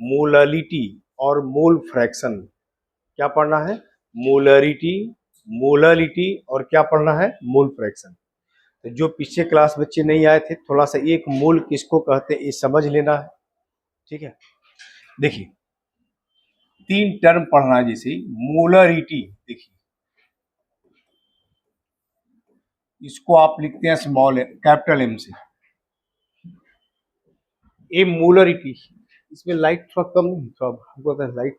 Molarity और mole fraction. क्या पढ़ना है? मोलरिटी, मोलरिटी और क्या पढ़ना है? Mole fraction. तो जो पिछले क्लास बच्चे नहीं आए थे, थोड़ा सा एक मोल किसको कहते हैं ये समझ लेना है। ठीक है, देखिए 3 टर्म पढ़ना है। जैसे मोलरिटी, देखिए इसको आप लिखते हैं स्मॉल कैपिटल एम से। ए मोलरिटी, इसमें लाइट थोड़ा कम नहीं, थोड़ा लाइट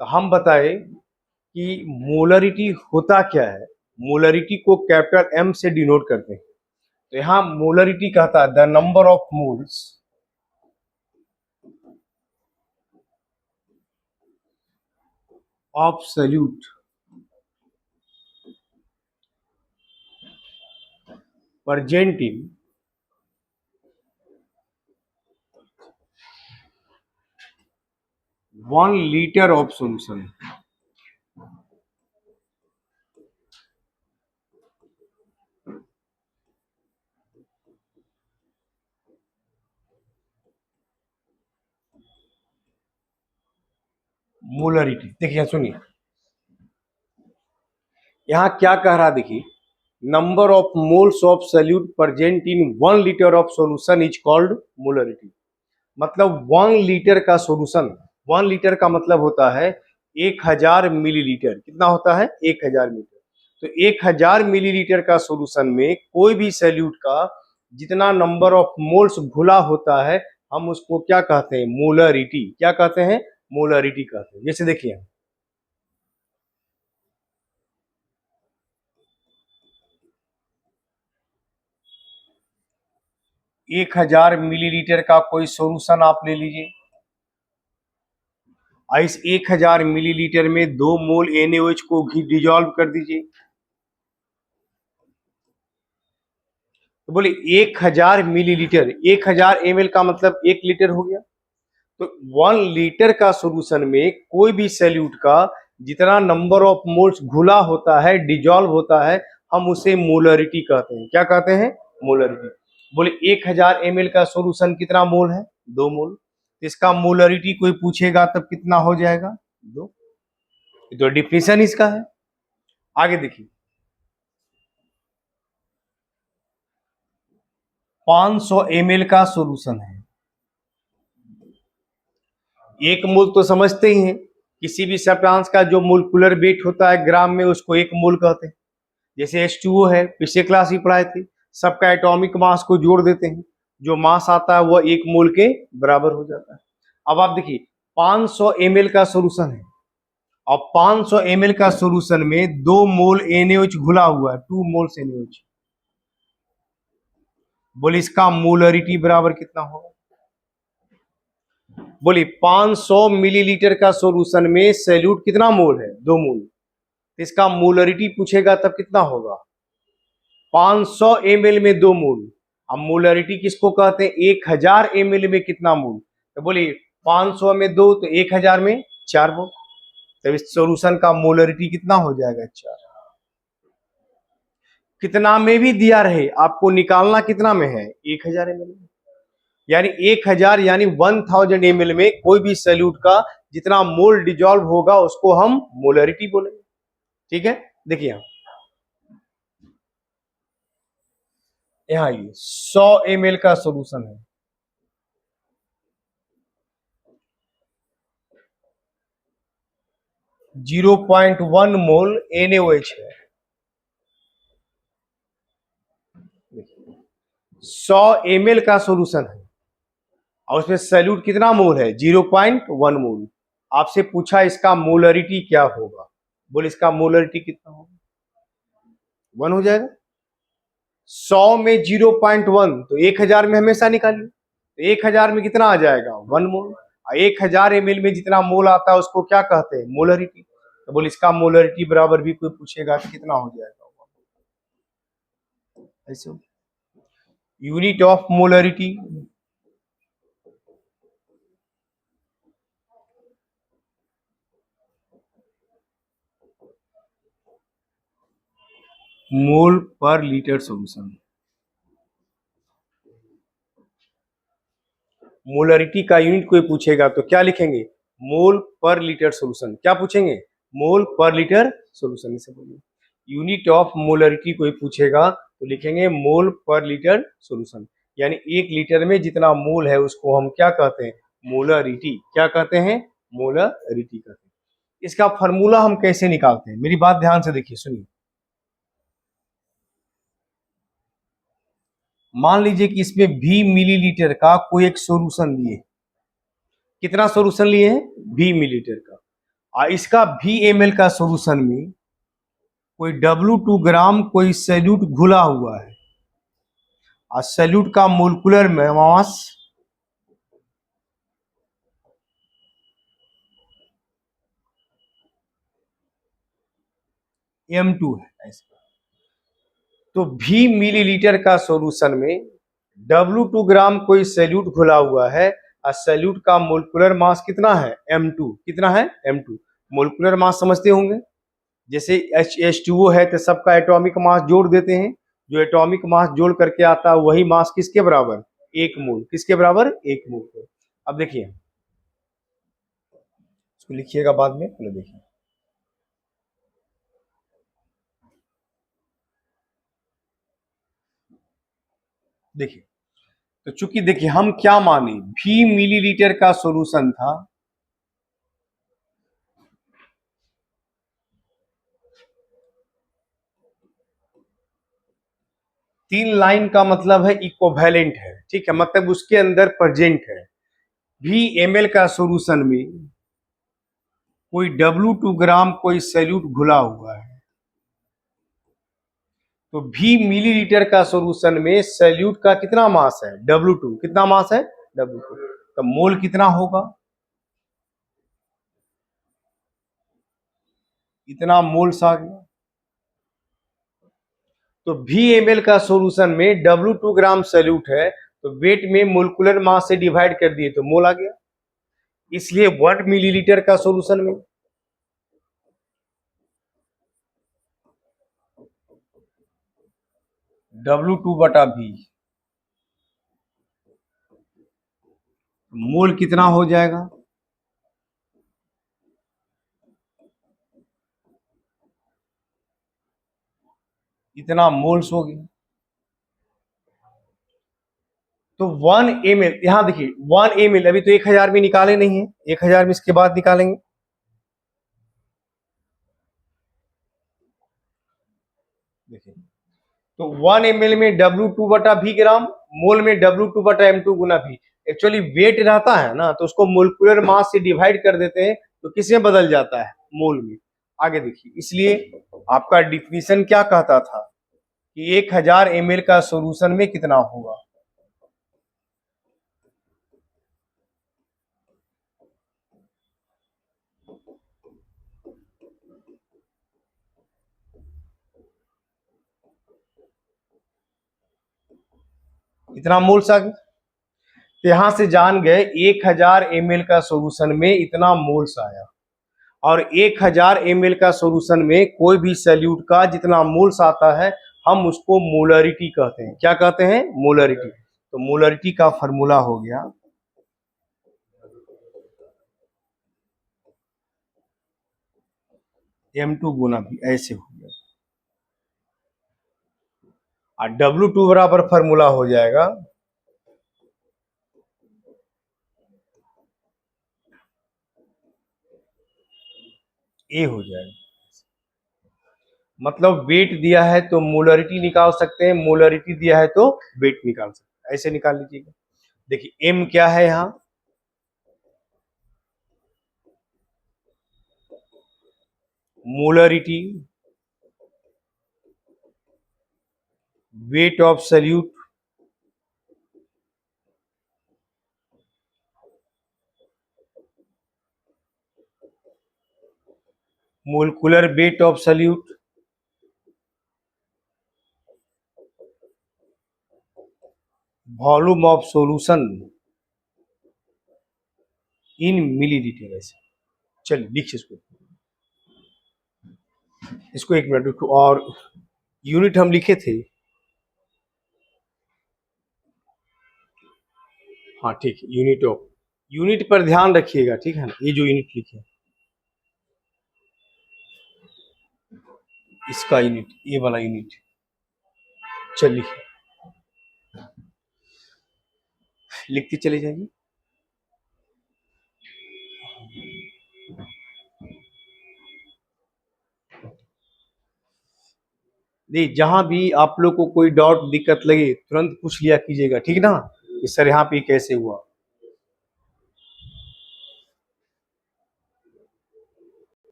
तो हम बताए कि मोलरिटी होता क्या है। मोलरिटी को कैपिटल एम से डिनोट करते हैं। तो यहां मोलरिटी कहता है the number of moles of solute present in 1 liter of solution। Molarity देखिए, सुनिए यहां क्या कह रहा, देखिए number of moles of solute present in 1 litre of solution is called molarity. मतलब 1 लीटर का सॉल्यूशन, 1 लीटर का मतलब होता है 1000 मिलीलीटर। कितना होता है? 1000 मिलीलीटर। तो 1000 मिलीलीटर का सॉल्यूशन में कोई भी सॉल्यूट का जितना नंबर ऑफ मोल्स घुला होता है, हम उसको क्या कहते हैं? मोलरिटी। क्या कहते हैं? मोलरिटी कहते हैं। जैसे देखिए 1000 मिलीलीटर का कोई सॉल्यूशन आप ले लीजिए। इस 1000 मिलीलीटर में 2 मोल NaOH को डिजोल्व कर दीजिए। तो बोले 1000 मिलीलीटर, 1000 ml का मतलब 1 लीटर हो गया। तो 1 लीटर का सॉल्यूशन में कोई भी सॉल्यूट का जितना नंबर ऑफ मोल्स घुला होता है, डिजोल्व होता है, हम उसे मोलरिटी कहते हैं। क्या कहते हैं? मोलरिटी। बोले 1000 ml का सॉल्यूशन कितना मोल है? 2 मोल। इसका मोलरिटी कोई पूछेगा तब कितना हो जाएगा? 2। तो डिफिनेशन इसका है। आगे देखिए 500 ml का सॉल्यूशन है। 1 मोल तो समझते ही हैं, किसी भी सब्सटेंस का जो मोलिकुलर वेट होता है ग्राम में, उसको 1 मोल कहते हैं। जैसे H2O है, पिछले क्लास ही पढ़ाए थे, सबका एटॉमिक मास को जोड़ देते हैं, जो मास आता है वह 1 मोल के बराबर हो जाता है। अब आप देखिए 500 ml का सॉल्यूशन है, और 500 ml का सॉल्यूशन में 2 मोल NaOH घुला हुआ है, 2 मोल्स NaOH। बोले इसका मोलरिटी बराबर कितना होगा? बोले 500 मिलीलीटर का सॉल्यूशन में सॉल्यूट कितना मोल है? 2 मोल। इसका मोलरिटी पूछेगा तब कितना होगा? 500 ml में 2 मोल। अब मोलरिटी किसको कहते हैं? 1000 ml में कितना मोल? तो बोलिए 500 में 2 तो 1000 में 4 मोल। तब इस सॉल्यूशन का मोलरिटी कितना हो जाएगा? 4। कितना में भी दिया रहे, आपको निकालना कितना में है? 1000 ml में। यानी 1000 यानी 1000 ml में कोई भी सॉल्यूट का जितना मोल डिजोल्व होगा उसको हम मोलरिटी बोलेंगे। ठीक है, देखिए यहाँ ये 100 ml का सॉल्यूशन है। 0.1 मोल NaOH है। 100 ml का सॉल्यूशन है और उसमें सॉल्यूट कितना मोल है? 0.1 मोल। आपसे पूछा इसका मोलरिटी क्या होगा? बोले इसका मोलरिटी कितना होगा? 1 हो जाएगा। 100 में 0.1 तो 1000 में हमेशा निकालिए। तो 1000 में कितना आ जाएगा? 1 मोल। 1000 ml में जितना मोल आता है उसको क्या कहते हैं? मोलरिटी। तो बोले इसका मोलरिटी बराबर भी कोई पूछेगा तो कितना हो जाएगा? ऐसे यूनिट ऑफ मोलरिटी मोल पर लीटर सॉल्यूशन। मोलरिटी का यूनिट कोई पूछेगा तो क्या लिखेंगे, मोल पर लीटर सोल्यूशन। क्या पूछेंगे, मोल पर लीटर सोल्यूशन। इसे बोलिए यूनिट ऑफ मोलरिटी कोई पूछेगा तो लिखेंगे मोल पर लीटर सोल्यूशन। यानी 1 लीटर में जितना मोल है उसको हम क्या कहते हैं, मोलरिटी। क्या कहते हैं, मोलरिटी कहते हैं। इसका फॉर्मूला हम कैसे निकालते हैं, मेरी बात ध्यान से देखिए सुनिए। मान लीजिए कि इसमें V मिलीलीटर का कोई एक सॉल्यूशन लिए। कितना सॉल्यूशन लिए हैं, V मिलीलीटर का। और इसका V ml का सॉल्यूशन में कोई W2 ग्राम कोई सैल्यूट घुला हुआ है। और सैल्यूट का मोलकुलर मास M2 है ऐसा। तो V मिलीलीटर का सॉल्यूशन में W2 ग्राम कोई सैल्यूट घुला हुआ है और सैल्यूट का मोलकुलर मास कितना है, M2। कितना है, M2। मोलकुलर मास समझते होंगे, जैसे H2O है तो सबका एटॉमिक मास जोड़ देते हैं। जो एटॉमिक मास जोड़ करके आता है वही मास किसके बराबर, 1 मोल। किसके बराबर, 1 मोल। अब देखिए इसको लिखिएगा बाद में, पहले देखिए। देखिए तो चूंकि देखिए हम क्या माने, V मिलीलीटर का सॉल्यूशन था। तीन लाइन का मतलब है इक्विवेलेंट है, ठीक है, मतलब उसके अंदर प्रेजेंट है। V ml का सॉल्यूशन में कोई W2 ग्राम कोई सैल्यूट घुला हुआ है। तो V मिलीलीटर का सॉल्यूशन में सैल्यूट का कितना मास है, W2। कितना मास है, W2। तो मोल कितना होगा, इतना मोल्स आ गया। तो V ml का सॉल्यूशन में W2 ग्राम सैल्यूट है तो वेट में मोलकुलर मास से डिवाइड कर दिए तो मोल आ गया। इसलिए 1 मिलीलीटर का सॉल्यूशन में W2/V मोल कितना हो जाएगा, इतना मोल्स हो गया। तो 1 ml, यहां देखिए 1 ml अभी तो 1000 में निकाले नहीं है, 1000 में इसके बाद निकालेंगे। देखिए तो 1 ml में W2/V ग्राम, मोल में W2/M2 गुना V। एक्चुअली वेट रहता है ना तो उसको मोलकुलर मास से डिवाइड कर देते हैं तो किसमें बदल जाता है, मोल में। आगे देखिए, इसलिए आपका डिफिनीशन क्या कहता था कि 1000 ml का सॉल्यूशन में कितना होगा। इतना मोल्स आ गया। तो यहां से जान गए 1000 ml का सॉल्यूशन में इतना मोल्स आया। और 1000 ml का सॉल्यूशन में कोई भी सैल्यूट का जितना मोल्स आता है हम उसको मोलरिटी कहते हैं। क्या कहते हैं, मोलरिटी। तो मोलरिटी का फॉर्मूला हो गया M2 गुना V, ऐसे हो गया। और W2 बराबर फॉर्मूला हो जाएगा A हो जाएगा। मतलब वेट दिया है तो मोलरिटी निकाल सकते हैं, मोलरिटी दिया है तो वेट निकाल सकते हैं, ऐसे निकाल लीजिएगा। देखिए M क्या है, यहाँ molarity, weight of salute, molecular weight of salute, volume of solution in millilitre. ऐसे चलिए लिखिए इसको, इसको एक मिनट रुको। और यूनिट हम लिखे थे, हाँ ठीक है, यूनिट ऑफ, यूनिट पर ध्यान रखिएगा, ठीक है ना, ये जो यूनिट लिखे इसका यूनिट, ये वाला यूनिट। चलिए लिखते चले जाइए। नहीं, जहां भी आप लोग को कोई डाउट दिक्कत लगे तुरंत पूछ लिया कीजिएगा, ठीक ना, कि सर यहाँ पे कैसे हुआ।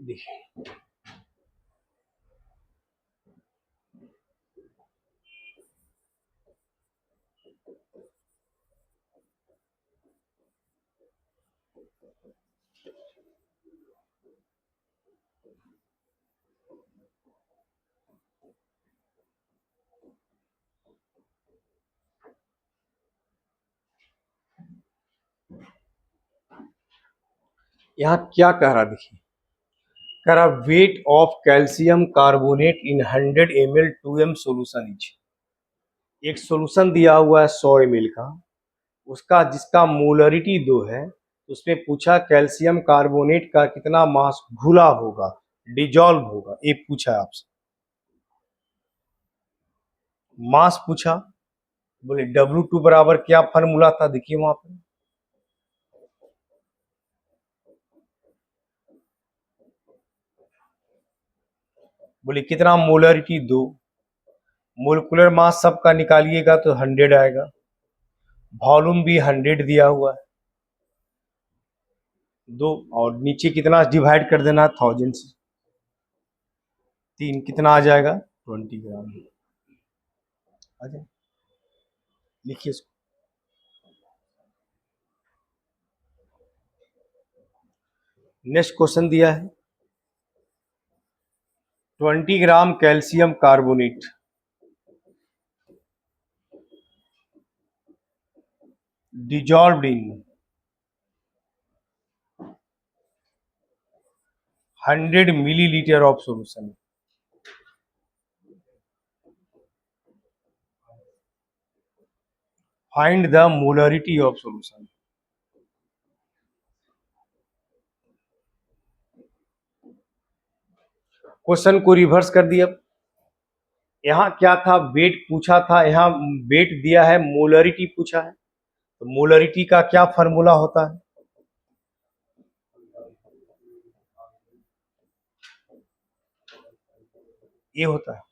देखिए यहाँ क्या कह रहा, देखिए कह रहा weight of calcium carbonate in 100 ml 2m solution etch. एक सोल्यूशन दिया हुआ है 100 ml का, उसका जिसका मोलरिटी 2 है, उसमें पूछा कैल्शियम कार्बोनेट का कितना मास घुला होगा, डिजॉल्व होगा, ये पूछा है आपसे। मास पूछा, बोले W2 बराबर क्या फॉर्मूला था, देखिए वहां पे बोले कितना मोलरिटी 2, मोलिकुलर मास सबका निकालिएगा तो 100 आएगा, वॉल्यूम भी 100 दिया हुआ है, 2 और नीचे कितना डिवाइड कर देना है 1000 से, 3 कितना आ जाएगा 20 ग्राम आ जाए। लिखिए इसको। नेक्स्ट क्वेश्चन दिया है 20 ग्राम calcium carbonate dissolved in 100 milliliter of solution. Find the molarity of solution. Question को रिवर्स कर दिया। यहाँ क्या था, वेट पूछा था, यहाँ वेट दिया है, मोलरिटी पूछा है, तो मोलरिटी का क्या फॉर्मूला होता है, ये होता है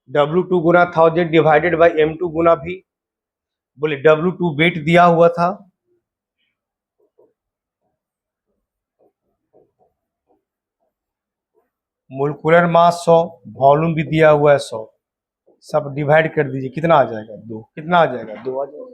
W2 Guna 1000 divided by M2 Guna V। बोले W2 वेट दिया हुआ था, मोलिकुलर मास 100, वॉल्यूम भी दिया हुआ है 100, सब डिवाइड कर दीजिए, कितना आ जाएगा 2, कितना आ जाएगा 2 आ जाएगा।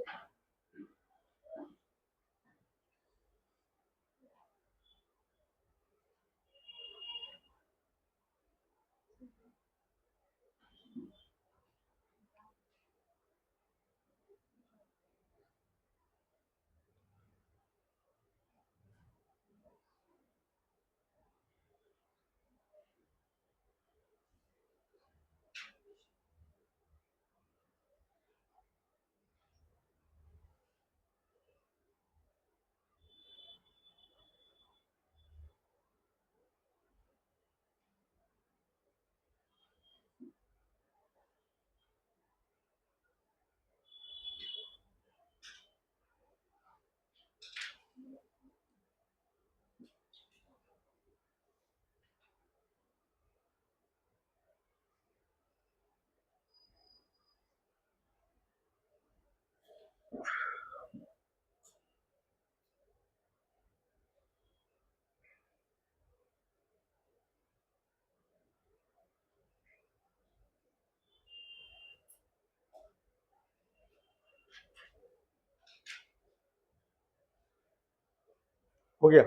हो गया,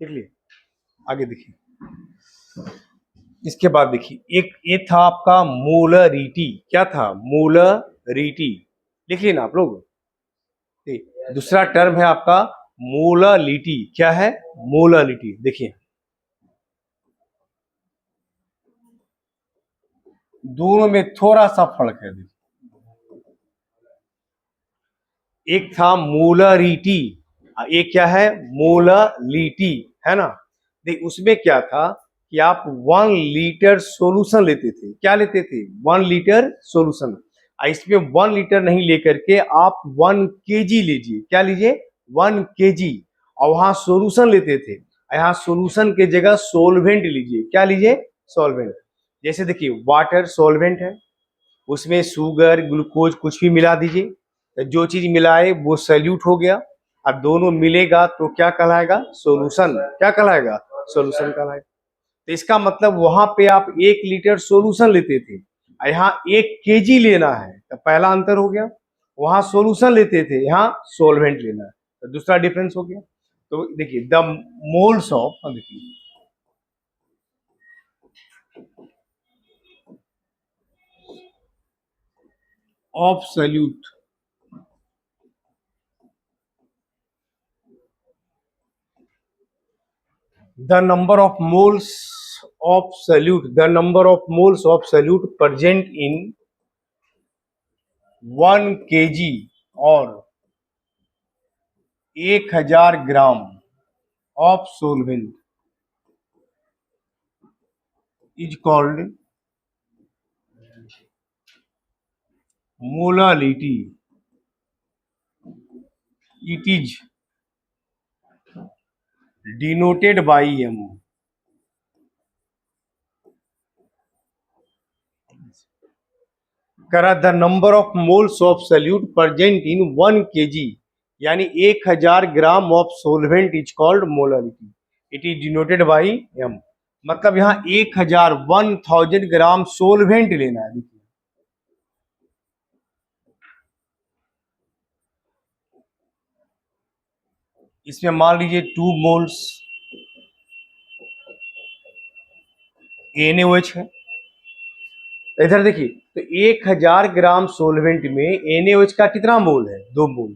देख लिए, आगे देखिए। इसके बाद देखिए एक ये था आपका मोलरिटी, क्या था मोलरिटी, लिख लिए ना आप लोग। दूसरा टर्म है आपका मोललिटी, क्या है मोललिटी, देखिए दोनों में थोड़ा सा फर्क है। एक था मोलरिटी, एक क्या है, मोलरिटी, है ना। देख उसमें क्या था कि आप 1 लीटर सॉल्यूशन लेते थे, क्या लेते थे, 1 लीटर सॉल्यूशन। इसमें 1 लीटर नहीं लेकर के आप 1 केजी लीजिए, क्या लीजिए, 1 केजी, और वहां सॉल्यूशन लेते थे। यहाँ सॉल्यूशन के जगह सोलवेंट लीजिए, क्या लीजिए, सॉल्वेंट। जैसे देखिए वाटर सॉल्वेंट है, उसमें शुगर ग्लूकोज कुछ भी मिला दीजिए, तो जो चीज मिलाए वो सैल्यूट हो गया, और दोनों मिलेगा तो क्या कहलाएगा, सॉल्यूशन, क्या कहलाएगा, सॉल्यूशन कहलाएगा। तो इसका मतलब वहां पे आप 1 लीटर सॉल्यूशन लेते थे, यहाँ 1 केजी लेना है, तो पहला अंतर हो गया। वहां सॉल्यूशन लेते थे, यहाँ सोलवेंट लेना है, तो दूसरा डिफरेंस हो गया। तो देखिए द मोल्स ऑफ, देखिए of salute, the number of moles of solute, the number of moles of solute present in 1 kg और 1000 ग्राम of solvent is called molality. It is denoted by M. करा the number of moles of solute present in 1 kg, यानी 1000 gram of solvent is called molarity, it is denoted by M. मतलब यहाँ 1000 solvent लेना है। देखिए इसमें मान लीजिए 2 मोल्स NaOH है, इधर देखिए तो 1000 ग्राम सोलवेंट में NaOH का कितना मोल है, 2 मोल।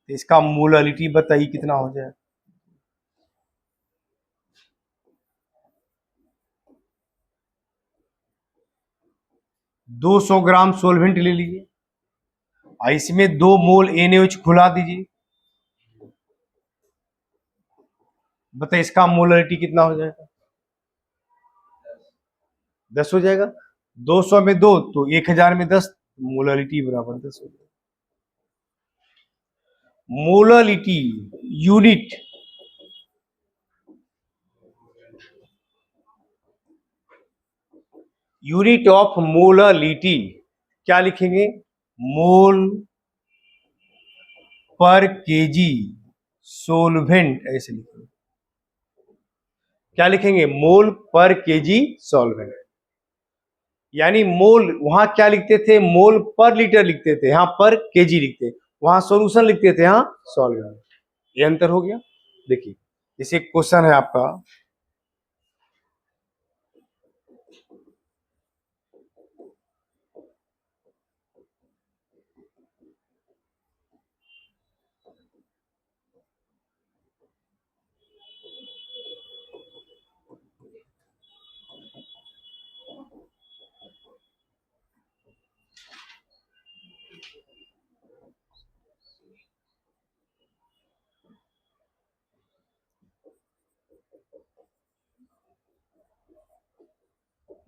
तो इसका मोलरिटी बताइए कितना हो जाए, 200 ग्राम सोलवेंट ले लीजिए, और इसमें 2 मोल NaOH घुला दीजिए, बताइए इसका मोलरिटी कितना हो जाएगा, 10 हो जाएगा। 200 में 2 तो 1000 में 10, मोलरिटी बराबर 10 हो जाएगा। Molarity unit, unit of molarity क्या लिखेंगे, मोल पर केजी सोलवेंट, ऐसे लिखेंगे, क्या लिखेंगे, मोल पर केजी सॉल्वेंट। यानी मोल वहां क्या लिखते थे, मोल पर लीटर लिखते थे, यहां पर केजी लिखते, वहां सॉल्यूशन लिखते थे, यहां सॉल्वेंट। ये अंतर हो गया। देखिए इसे क्वेश्चन है आपका,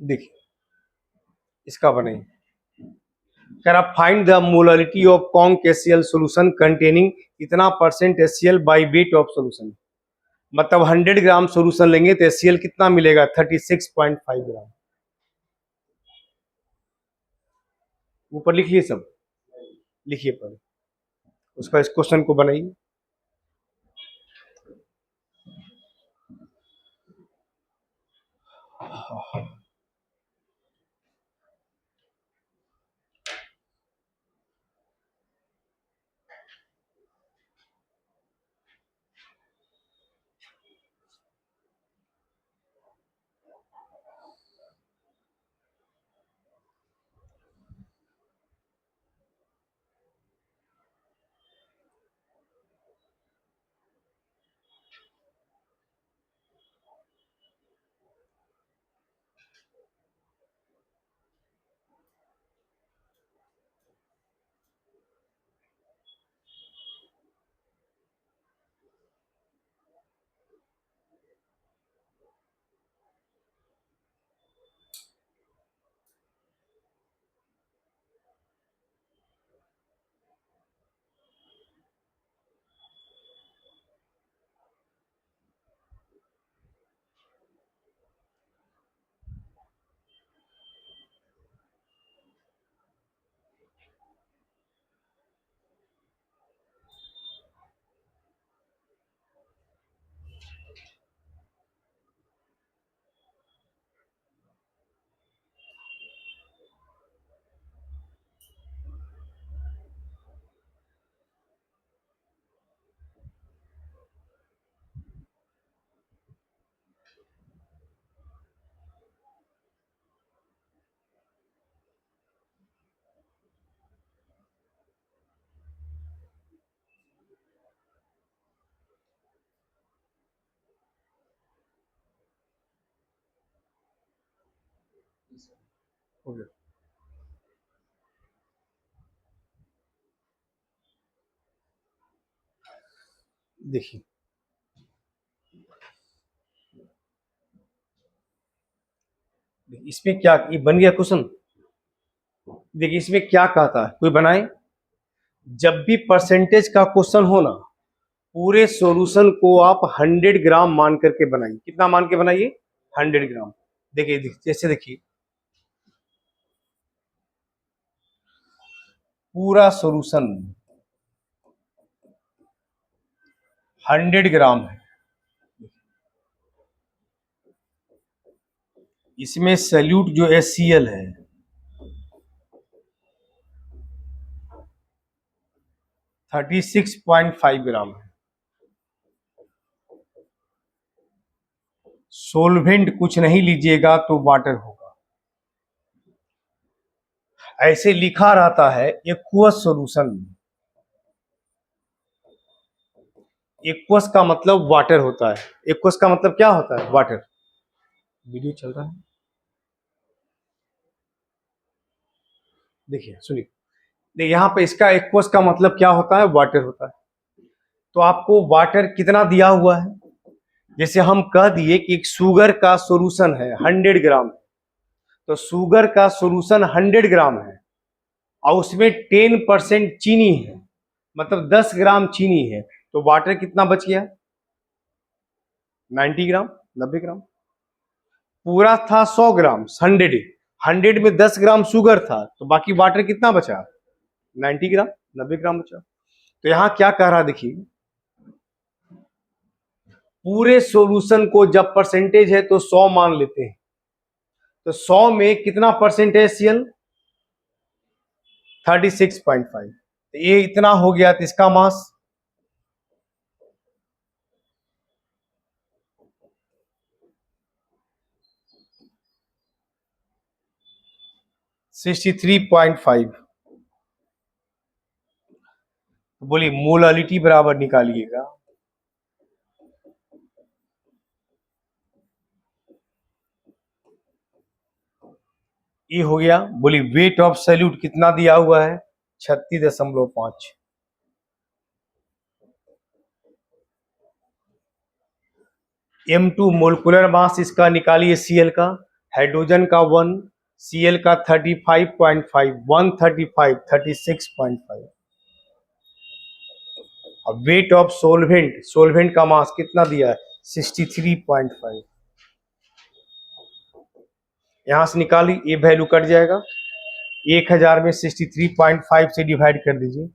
देखिए इसका बने, कह रहा find the molarity of conc HCl solution containing इतना percent HCl by weight of solution. मतलब 100 ग्राम सोल्यूशन लेंगे तो एसीएल कितना मिलेगा, 36.5 ग्राम। ऊपर लिखिए सब, लिखिए पर उसका इस क्वेश्चन को बनाइए। हो गया। देखिए इसमें क्या ये बन गया क्वेश्चन। देखिए इसमें क्या कहता है, कोई बनाए। जब भी परसेंटेज का क्वेश्चन हो ना, पूरे सॉल्यूशन को आप 100 ग्राम मान करके बनाइए। कितना मान के बनाइए? 100 ग्राम। देखिए जैसे देखिए पूरा सॉल्यूशन 100 ग्राम है। इसमें सैल्यूट जो HCl है 36.5 ग्राम है। सोलवेंट कुछ नहीं लीजिएगा तो वाटर होगा। ऐसे लिखा रहता है एक्वस सॉल्यूशन। एक्वस का मतलब वाटर होता है। एक्वस का मतलब क्या होता है? वाटर। वीडियो चल रहा है, देखिए सुनिए। देखिए यहाँ पे इसका एक्वस का मतलब क्या होता है? वाटर होता है। तो आपको वाटर कितना दिया हुआ है? जैसे हम कह दिए कि एक शुगर का सॉल्यूशन है 100 ग्राम, तो शुगर का सॉल्यूशन 100 ग्राम है और उसमें 10% चीनी है, मतलब 10 ग्राम चीनी है, तो वाटर कितना बच गया? 90 ग्राम, 90 ग्राम। पूरा था 100 ग्राम, 100 में 10 ग्राम शुगर था, तो बाकी वाटर कितना बचा? 90 ग्राम, 90 ग्राम बचा। तो यहां क्या कह रहा है देखिए, पूरे सॉल्यूशन को जब परसेंटेज है तो 100 मान लेते हैं, तो 100 में कितना परसेंट है HCl? 36.5। तो ये इतना हो गया, तो इसका मास 63.5। तो बोलिए मोलालिटी बराबर निकालिएगा। ये हो गया। बोलिए वेट ऑफ सैल्यूट कितना दिया हुआ है? 36.5। M2 मोलकुलर मास इसका निकालिए Cl का। हाइड्रोजन का 1, Cl का 35.5, 135, 36.5। अब वेट ऑफ सोलवेंट, सोलवेंट का मास कितना दिया है? 63.5। यहां से निकाली, ये वैल्यू कट जाएगा। 1000 में 63.5 से डिवाइड कर दीजिए,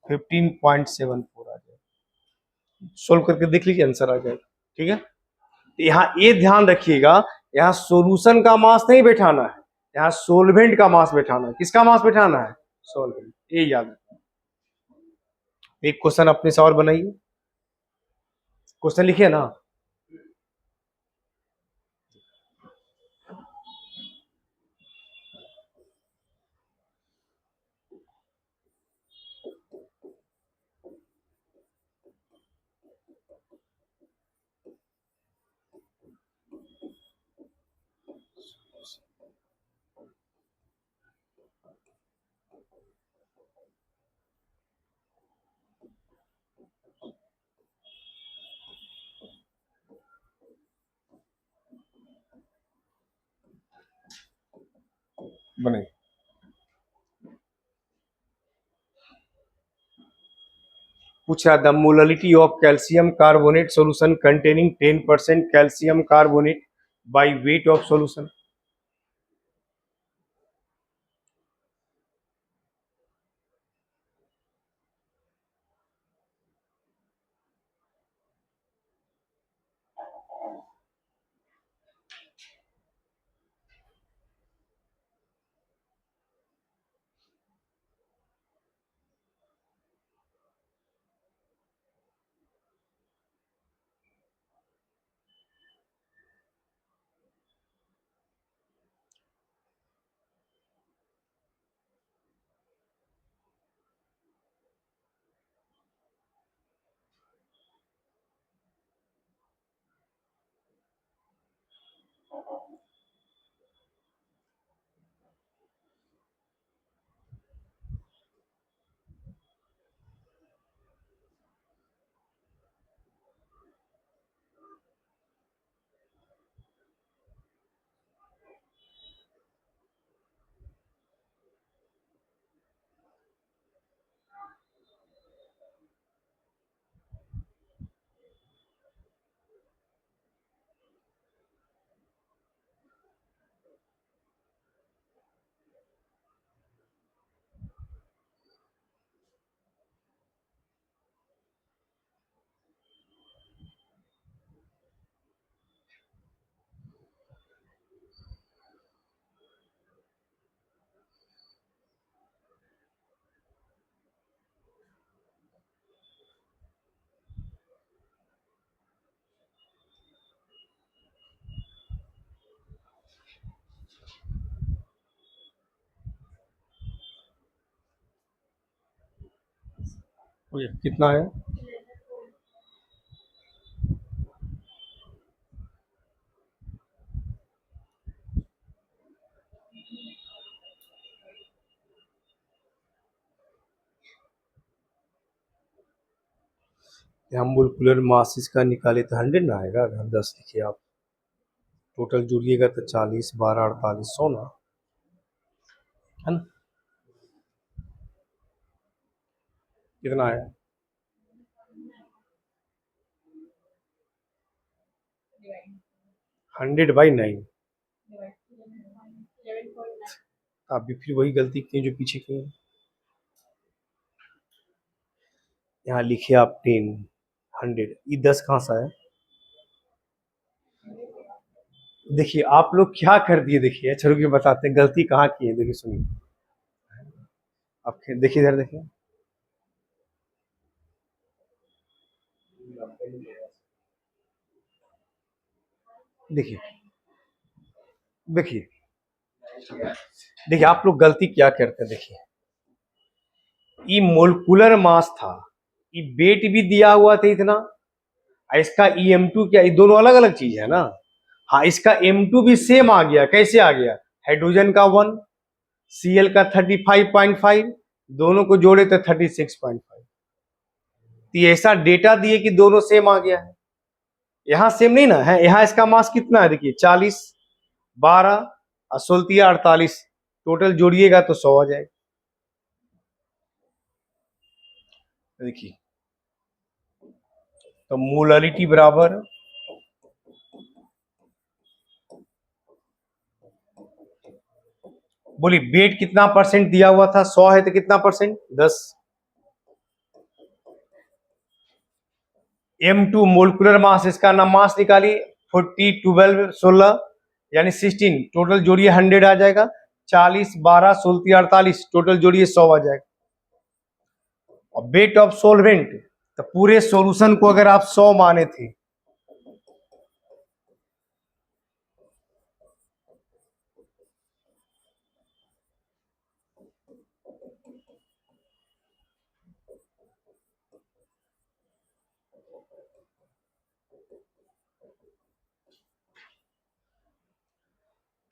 15.74 आ जाएगा। सोल्व करके देख लीजिए, आंसर आ जाएगा। ठीक है, तो यहाँ ये ध्यान रखिएगा, यहाँ सोल्यूशन का मास नहीं बैठाना है, यहाँ सोलवेंट का मास बैठाना है। किसका मास बैठाना है? सोलवेंट। ये याद रखना। एक क्वेश्चन अपने से और बनाइए। क्वेश्चन लिखिए ना। बनाइए। पूछ रहा the molarity of calcium carbonate solution containing 10% calcium carbonate by weight of solution. Okay, कितना है? हम मोलिकुलर मास इसका निकाले तो 100 ना आएगा। अगर 10 लिखिए आप, टोटल जोड़िएगा तो 40, 12, 48, 100 ना, है ना? कितना आया? 100/9। आप भी फिर वही गलती किए जो पीछे किए। यहाँ लिखिए आप 10, 100, ये 10 कहाँ से आया? देखिए आप लोग क्या कर दिए, देखिए अच्छा रुकिए बताते हैं गलती कहाँ की है। देखिए सुनिए, आप देखिए इधर देखिए, देखिए देखिए देखिए आप लोग गलती क्या करते हैं। देखिए ये मोलिकुलर मास था, ये वेट भी दिया हुआ था इतना, और इसका EM2 क्या, ये दोनों अलग अलग चीज है ना। हाँ, इसका M2 भी सेम आ गया। कैसे आ गया? हाइड्रोजन का 1, Cl का 35.5, दोनों को जोड़े तो 36.5। तो ये ऐसा डेटा दिए कि दोनों सेम आ गया है। यहाँ सेम नहीं ना है, यहाँ इसका मास कितना है? देखिए 40, 12 और 16 48, टोटल जोड़िएगा तो 100 आ जाएगा। देखिए तो मोलारिटी बराबर, बोलिए वेट कितना परसेंट दिया हुआ था? 100 है तो कितना परसेंट? 10। M2 मोलिकुलर मास, इसका नाम मास निकालिए, 40, 12, 16 यानी 16, टोटल जोड़िए 100 आ जाएगा। 40, 12, 16, 48, टोटल जोड़िए 100 आ जाएगा। और वेट ऑफ सोलवेंट, तो पूरे सॉल्यूशन को अगर आप 100 माने थे,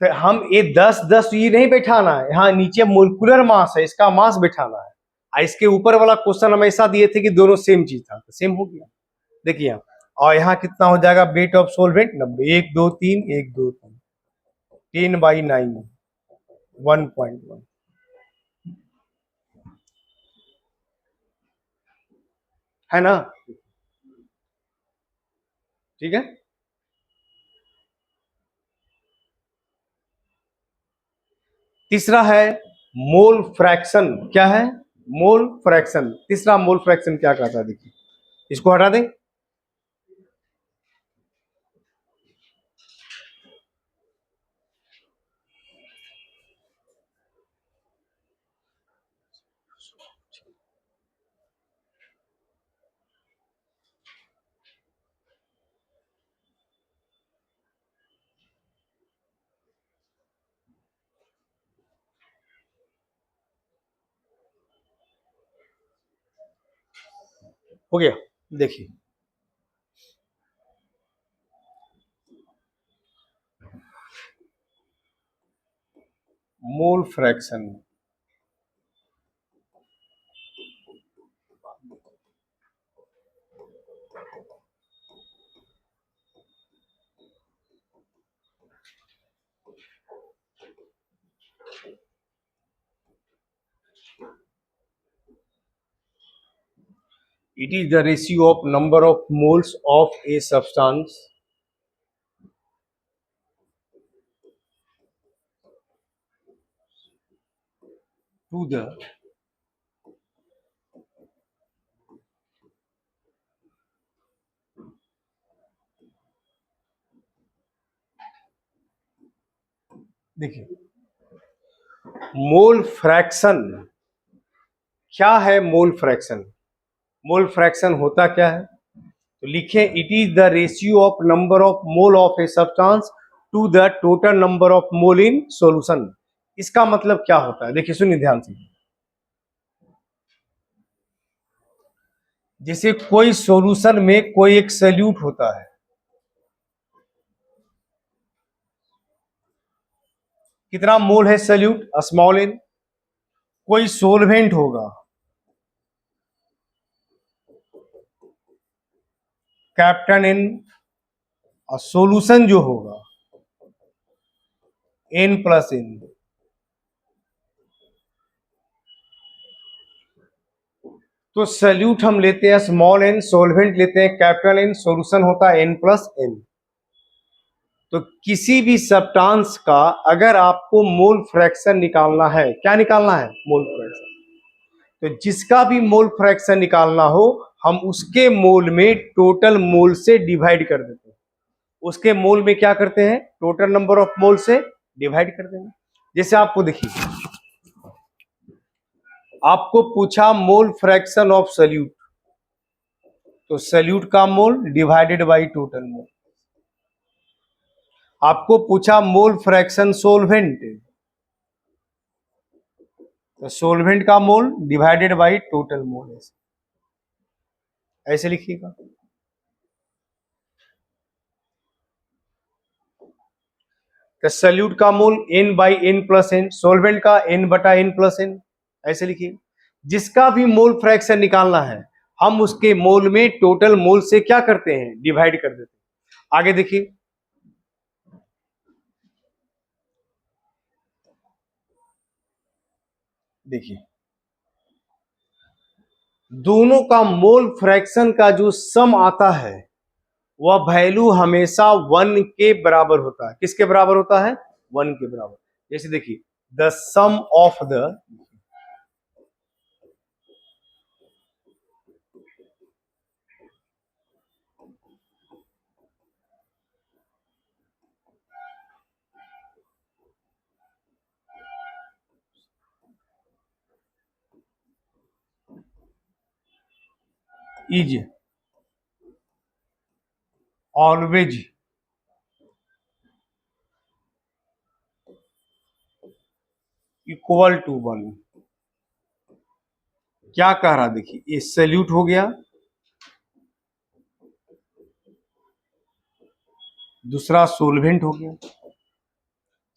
तो हम ये 10-10 ये नहीं बैठाना है, यहाँ नीचे मोलिकुलर मास है, इसका मास बैठाना है। और इसके ऊपर वाला क्वेश्चन हमेशा दिए थे कि दोनों सेम चीज था, तो सेम हो गया। देखिए यहाँ, और यहाँ कितना हो जाएगा? वेट ऑफ सोलवेंट 90, 1 2 3, 1 2 3, 10/9, 1.1, है ना? ठीक है। तीसरा है मोल फ्रैक्शन। क्या है? Mole fraction. तीसरा मोल फ्रैक्शन क्या कहता है? देखिए इसको हटा दें। हो गया। देखिए mole fraction, it is the ratio of number of moles of a substance to the देखिए मोल फ्रैक्शन क्या है? मोल फ्रैक्शन, मोल फ्रैक्शन होता क्या है? तो लिखें it is the ratio of number of mole of a substance to the total number of mole in solution. इसका मतलब क्या होता है? देखिए सुनिए ध्यान से, जैसे कोई सॉल्यूशन में कोई एक सैल्यूट होता है, कितना मोल है सैल्यूट, स्मॉल एन। कोई सोलवेंट होगा, कैपिटल एन। और सॉल्यूशन जो होगा एन प्लस एन। तो सैल्यूट हम लेते हैं स्मॉल एन, सोलवेंट लेते हैं कैपिटल एन, सॉल्यूशन होता है एन प्लस एन। तो किसी भी सब्सटेंस का अगर आपको मोल फ्रैक्शन निकालना है, क्या निकालना है, मोल फ्रैक्शन, तो जिसका भी मोल फ्रैक्शन निकालना हो हम उसके मोल में टोटल मोल से डिवाइड कर देते हैं। उसके मोल में क्या करते हैं, टोटल नंबर ऑफ मोल से डिवाइड कर देंगे। जैसे आपको देखिए, आपको पूछा मोल फ्रैक्शन ऑफ सॉल्यूट, तो सॉल्यूट का mole divided by total mole. आपको पूछा मोल फ्रैक्शन सोलवेंट, तो सोलवेंट का mole divided by total mole, ऐसे लिखिएगा। तो सॉल्यूट का mole n by n plus n, solvent का n बटा n प्लस एन, ऐसे लिखिए। जिसका भी मोल फ्रैक्शन निकालना है हम उसके मोल में टोटल मोल से क्या करते हैं, डिवाइड कर देते हैं। आगे देखिए, देखिए दोनों का मोल फ्रैक्शन का जो सम आता है वह वैल्यू हमेशा 1 के बराबर होता है। किसके बराबर होता है, 1 के बराबर। जैसे देखिए, the sum of the, is always equal to 1। क्या कह रहा, देखिए ये सैल्यूट हो गया, दूसरा सोलवेंट हो गया।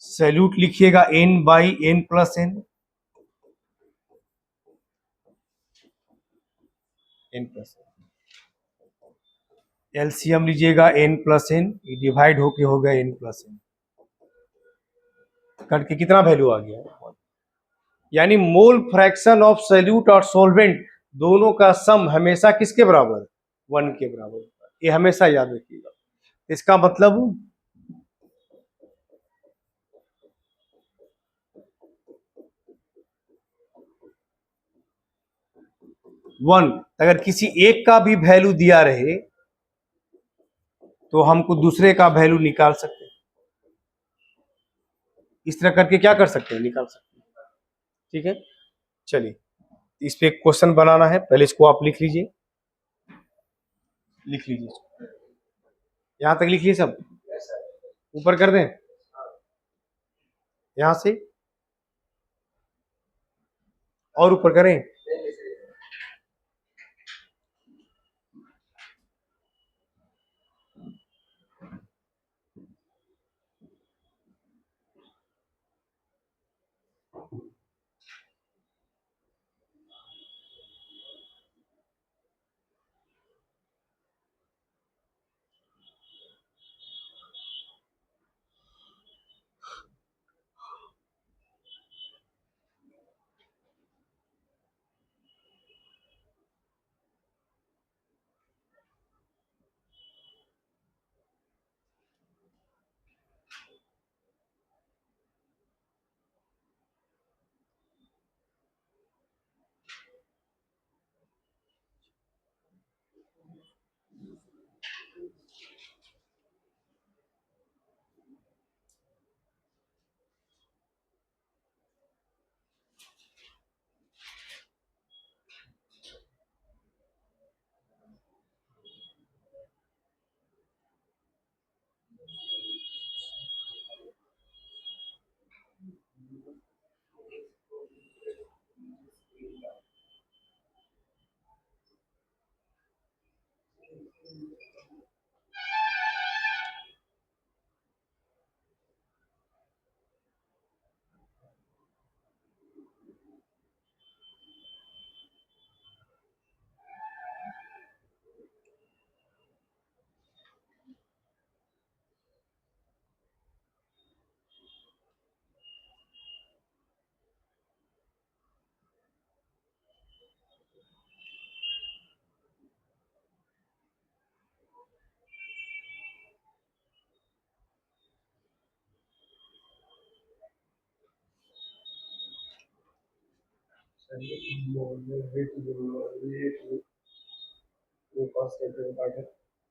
सैल्यूट लिखिएगा n by n plus n, n plus LCM लीजिएगा n प्लस एन, डिवाइड होके हो गया n प्लस एन, करके कितना वैल्यू आ गया। यानी मोल फ्रैक्शन ऑफ सैल्यूट और सोलवेंट दोनों का सम हमेशा किसके बराबर, 1 के बराबर होता है। ये हमेशा याद रखिएगा। इसका मतलब 1, अगर किसी एक का भी वैल्यू दिया रहे तो हमको दूसरे का वैल्यू निकाल सकते हैं। इस तरह करके क्या कर सकते हैं, निकाल सकते हैं। ठीक है, चलिए इस पे एक क्वेश्चन बनाना है, पहले इसको आप लिख लीजिए, लिख लीजिए, यहां तक लिखिए सब, ऊपर कर दें, यहां से और ऊपर करें।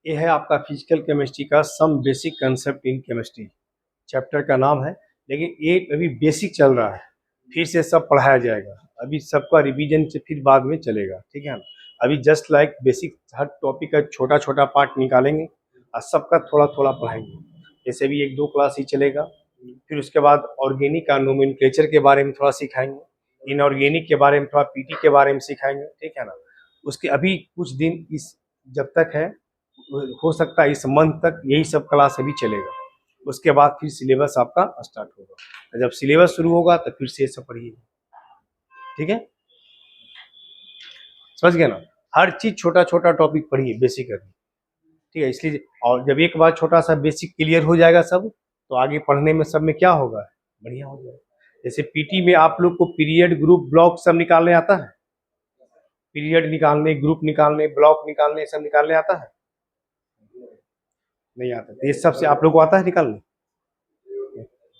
ये है आपका फिजिकल केमिस्ट्री का some basic concept in chemistry, chapter का नाम है। लेकिन ये अभी बेसिक चल रहा है, फिर से सब पढ़ाया जाएगा। अभी सबका रिवीजन से फिर बाद में चलेगा, ठीक है ना। अभी जस्ट लाइक बेसिक हर टॉपिक का छोटा छोटा पार्ट निकालेंगे और सबका थोड़ा थोड़ा पढ़ाएंगे। जैसे भी एक दो क्लास ही चलेगा, फिर उसके बाद ऑर्गेनिक का नोमेनक्लेचर के बारे में थोड़ा सिखाएंगे, इनऑर्गेनिक के बारे में थोड़ा पीटी के बारे में सिखाएंगे, ठीक है ना। उसके अभी कुछ दिन इस जब तक है, हो सकता है इस मंथ तक यही सब क्लास अभी चलेगा। उसके बाद फिर सिलेबस आपका स्टार्ट होगा। जब सिलेबस शुरू होगा तो फिर से सब पढ़िए, ठीक है, समझ गए ना। हर चीज छोटा छोटा टॉपिक पढ़िए बेसिक अभी, ठीक है। इसलिए और जब एक बार छोटा सा बेसिक क्लियर हो जाएगा सब, तो आगे पढ़ने में सब में क्या होगा, बढ़िया हो जाएगा। जैसे पीटी में आप लोग को पीरियड, ग्रुप, ब्लॉक सब निकालने आता है। पीरियड निकालने, ग्रुप निकालने, ब्लॉक निकालने, सब निकालने आता है, नहीं आता। तो ये सब से आप लोग को आता है निकालने।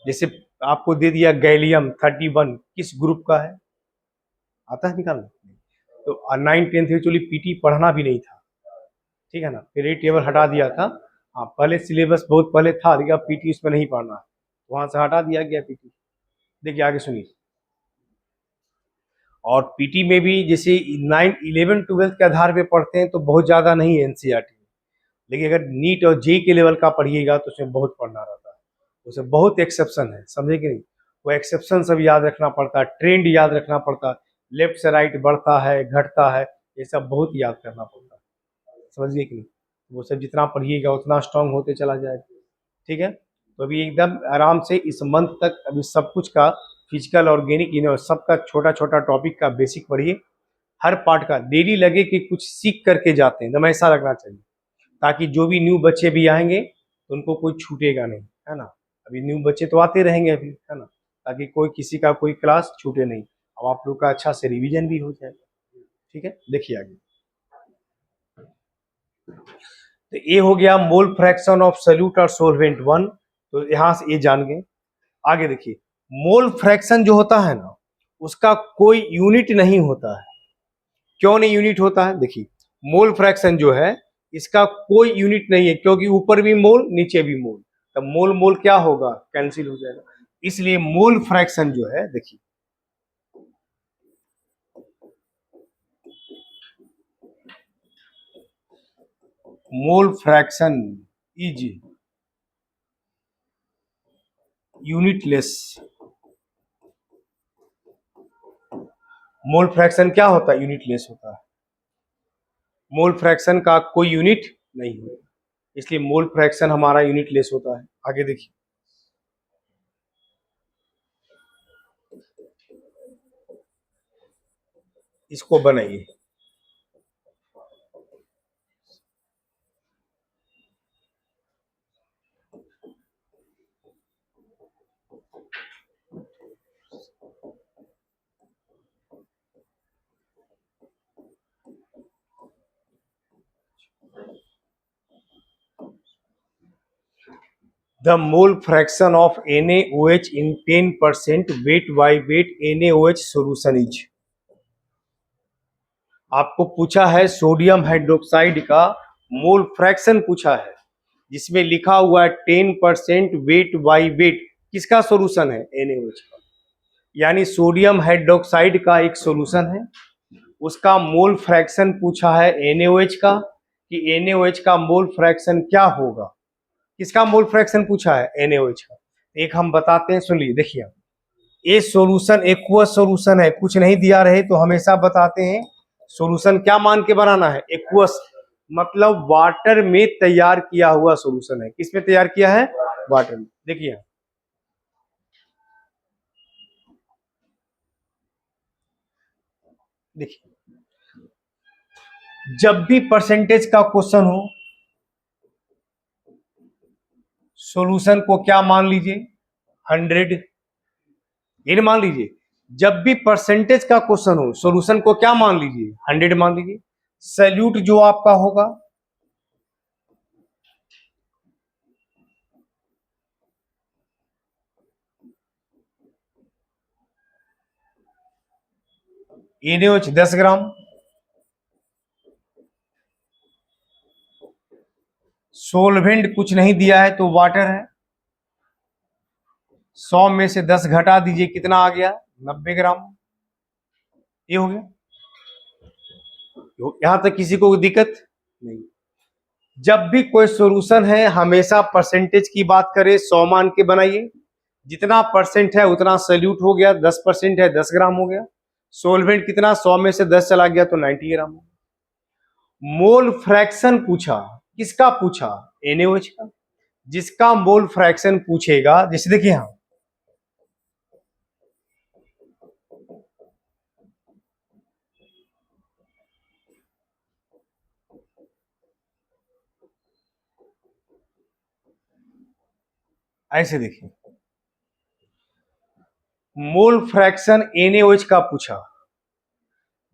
जैसे आपको दे दिया गैलियम 31 किस ग्रुप का है, आता है निकालने। तो 9 10 एक्चुअली पीटी पढ़ना भी नहीं था, ठीक है ना। फिर ये टेबल हटा दिया था। हाँ, पहले सिलेबस बहुत पहले था, लेकिन अब पीटी उसमें नहीं पढ़ना है, वहां से हटा दिया गया पीटी। देखिए आगे सुनिए। और पीटी में भी जैसे 9 11 12 के आधार पे पढ़ते हैं तो बहुत ज्यादा नहीं है एनसीईआरटी में। लेकिन अगर नीट और जेई के लेवल का पढ़िएगा तो उसमें बहुत पढ़ना रहता है, उसमें बहुत एक्सेप्शन है, समझे कि नहीं। वो एक्सेप्शन सब याद रखना पड़ता है, ट्रेंड याद रखना पड़ता है, लेफ्ट से राइट बढ़ता है घटता है, ये सब बहुत याद करना पड़ता है, समझिए कि नहीं। वो सब जितना पढ़िएगा उतना स्ट्रांग होते चला जाएगा, ठीक है। तो अभी एकदम आराम से इस मंथ तक अभी सब कुछ का फिजिकल, ऑर्गेनिक, सबका छोटा छोटा टॉपिक का बेसिक पढ़िए। हर पार्ट का डेली लगे कि कुछ सीख करके जाते हैं, एकदम ऐसा लगना चाहिए, ताकि जो भी न्यू बच्चे भी आएंगे तो उनको कोई छूटेगा नहीं, है ना। अभी न्यू बच्चे तो आते रहेंगे अभी, है ना, ताकि कोई किसी का कोई क्लास छूटे नहीं। अब आप लोग का अच्छा से रिवीजन भी हो जाएगा, ठीक है। देखिए आगे, तो ये हो गया मोल फ्रैक्शन ऑफ सॉल्यूट और सॉल्वेंट वन। तो यहां से ये जान गए। आगे देखिए, मोल फ्रैक्शन जो होता है ना, उसका कोई यूनिट नहीं होता है। क्यों नहीं यूनिट होता है, देखिए मोल फ्रैक्शन जो है इसका कोई यूनिट नहीं है, क्योंकि ऊपर भी मोल नीचे भी मोल, तो मोल मोल क्या होगा, कैंसिल हो जाएगा। इसलिए मोल फ्रैक्शन जो है, देखिए mole fraction is unitless. Mole fraction क्या होता है, यूनिटलेस होता है। मोल फ्रैक्शन का कोई यूनिट नहीं है, इसलिए मोल फ्रैक्शन हमारा यूनिटलेस होता है। आगे देखिए, इसको बनाइए। The mole fraction of NaOH in 10% weight by weight NaOH solution is। आपको पूछा है सोडियम हाइड्रोक्साइड का मोल फ्रैक्शन पूछा है, जिसमें लिखा हुआ है 10% वेट बाई वेट किसका सोल्यूशन है, NaOH का। यानी सोडियम हाइड्रोक्साइड का एक सोल्यूशन है, उसका मोल फ्रैक्शन पूछा है NaOH का, कि NaOH का मोल फ्रैक्शन क्या होगा। किसका मोल फ्रैक्शन पूछा है, NaOH का। एक हम बताते हैं, सुन लीजिए, देखिए ये सॉल्यूशन एक्वस सॉल्यूशन है, कुछ नहीं दिया रहे तो हमेशा बताते हैं सॉल्यूशन क्या मान के बनाना है, एक्वस, मतलब वाटर में तैयार किया हुआ सॉल्यूशन है। किस में तैयार किया है, वाटर में। देखिए देखिए, जब भी परसेंटेज का क्वेश्चन हो, सॉल्यूशन को क्या मान लीजिए, 100। ये मान लीजिए, जब भी परसेंटेज का क्वेश्चन हो सॉल्यूशन को क्या मान लीजिए, 100 मान लीजिए। सैल्यूट जो आपका होगा, NaOH 10 ग्राम, सोलवेंट कुछ नहीं दिया है तो वाटर है, 100 में से 10 घटा दीजिए, कितना आ गया? 90 ग्राम। ये हो गया। यहां तक किसी को दिक्कत नहीं। जब भी कोई सॉल्यूशन है हमेशा परसेंटेज की बात करें, 100 मान के बनाइए, जितना परसेंट है उतना सल्यूट हो गया, 10% है 10 ग्राम हो गया, सोलवेंट कितना, 100 में से 10 चला गया तो 90 ग्राम हो गया। मोल फ्रैक्शन पूछा, किसका पूछा? NaOH का। जिसका मोल फ्रैक्शन पूछेगा, जैसे देखिए यहां ऐसे देखिए, मोल फ्रैक्शन NaOH का पूछा,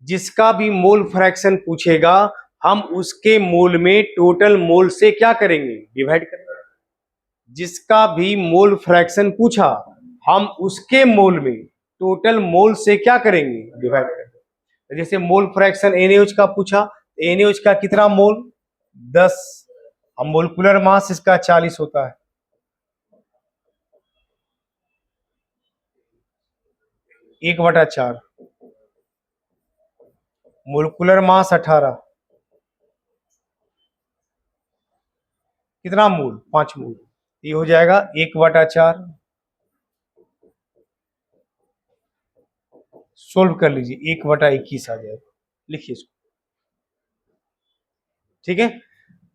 जिसका भी मोल फ्रैक्शन पूछेगा हम उसके मोल में टोटल मोल से क्या करेंगे? डिवाइड करेंगे। जिसका भी मोल फ्रैक्शन पूछा हम उसके मोल में टोटल मोल से क्या करेंगे? डिवाइड करेंगे। जैसे मोल फ्रैक्शन NaOH का पूछा, NaOH का कितना मोल? 10। अब मोलकुलर मास इसका 40 होता है, 1/4। मोलकुलर मास 18, कितना मोल? 5 मोल। ये हो जाएगा 1/4। सोल्व कर लीजिए, 1/21 आ जाएगा। लिखिए इसको, ठीक है।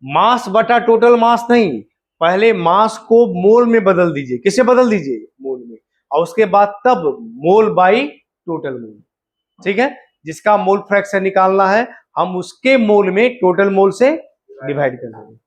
मास बटा टोटल मास नहीं, पहले मास को मोल में बदल दीजिए। किसे बदल दीजिए? मोल में। और उसके बाद तब मोल बाई टोटल मोल, ठीक है। जिसका मोल फ्रैक्शन निकालना है हम उसके मोल में टोटल मोल से डिवाइड कर देंगे।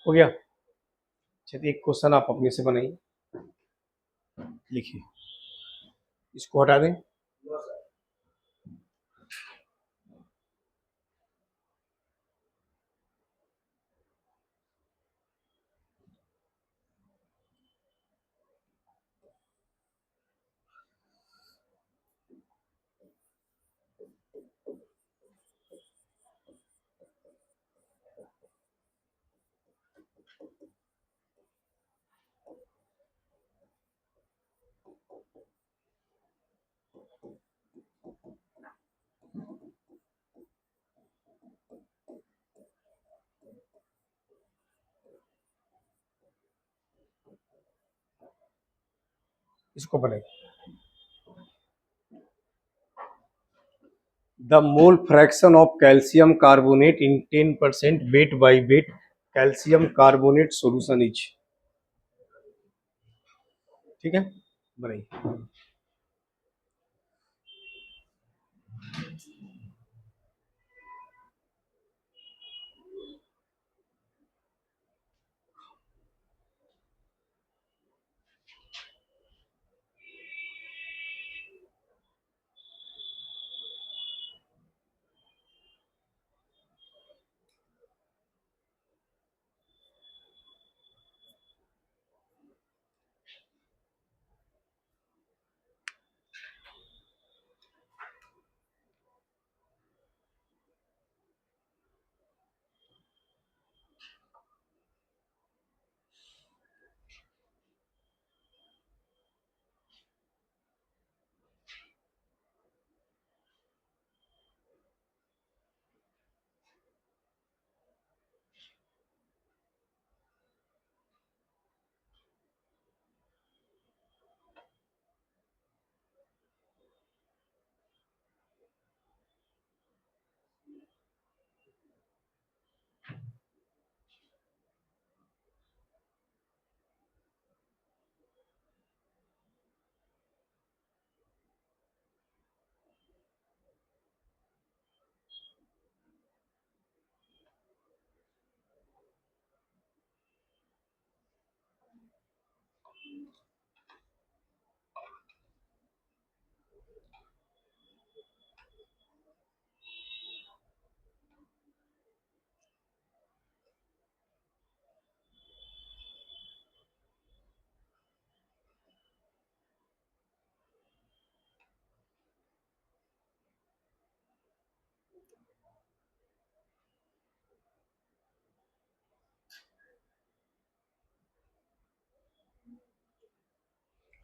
हो गया। चलिए एक क्वेश्चन आप अपने से बनाइए, लिखिए, इसको हटा दें। इसको बनाइए। The mole fraction of calcium carbonate in 10% weight by wait calcium carbonate solution is, ठीक है, बनाइए।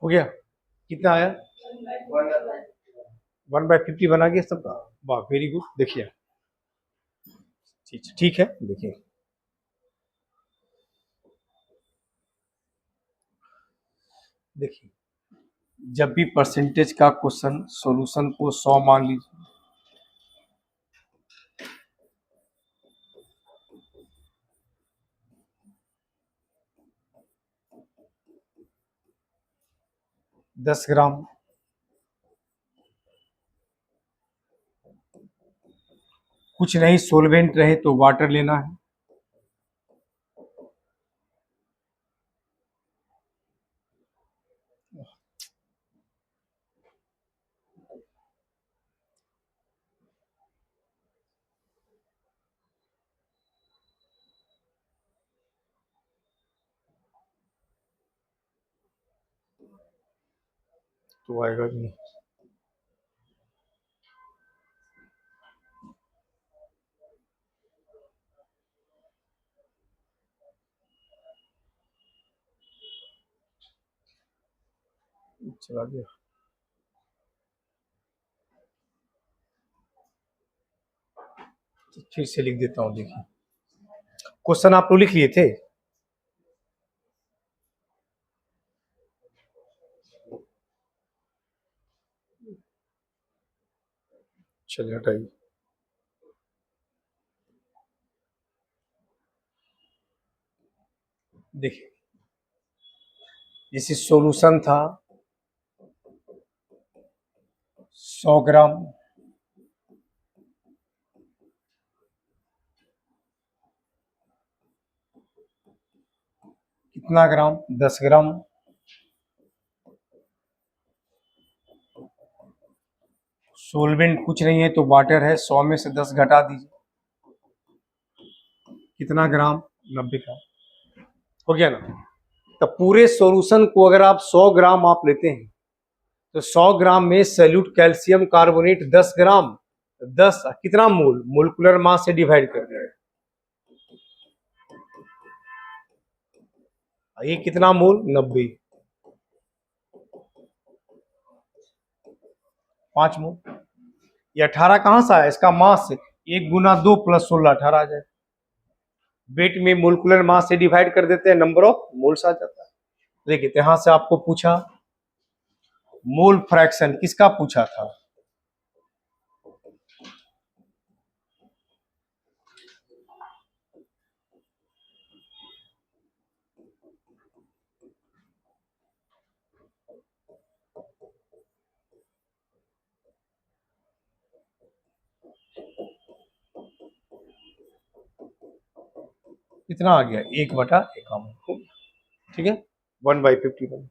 हो गया? कितना आया? 1/50 बना गया सबका। वाह, वेरी गुड। देखिए, ठीक ठीक है। देखिए, देखिए, जब भी परसेंटेज का क्वेश्चन सॉल्यूशन को 100 मान लीजिए, दस ग्राम, कुछ नहीं सोलवेंट रहे तो वाटर लेना है। तो आएगा भी नहीं। चला गया। फिर से लिख देता हूँ। देखिए, क्वेश्चन आप लोग लिख लिए थे? चलिए हटाइए। देखिए, जैसे सॉल्यूशन था 100 ग्राम, कितना ग्राम? 10 ग्राम। सोलवेंट कुछ नहीं है तो वाटर है, 100 में से 10 घटा दीजिए, कितना ग्राम? 90 ग्राम। हो गया ना? तो पूरे सॉल्यूशन को अगर आप 100 ग्राम आप लेते हैं तो 100 ग्राम में सैल्यूट कैल्शियम कार्बोनेट 10 ग्राम, 10 कितना मोल? मोलिकुलर मास से डिवाइड कर दिया। ये कितना मोल? 90। 5 मोल। ये 18 कहां से आया? इसका मास से 1 गुना 2 प्लस 16, 18 आ जाए। वेट में मोलिकुलर मास से डिवाइड कर देते हैं, नंबर ऑफ मोल्स आ जाता है। देखिए, यहां से आपको पूछा मोल फ्रैक्शन, किसका पूछा था? कितना आ गया? 1/51। ठीक है, 1/51।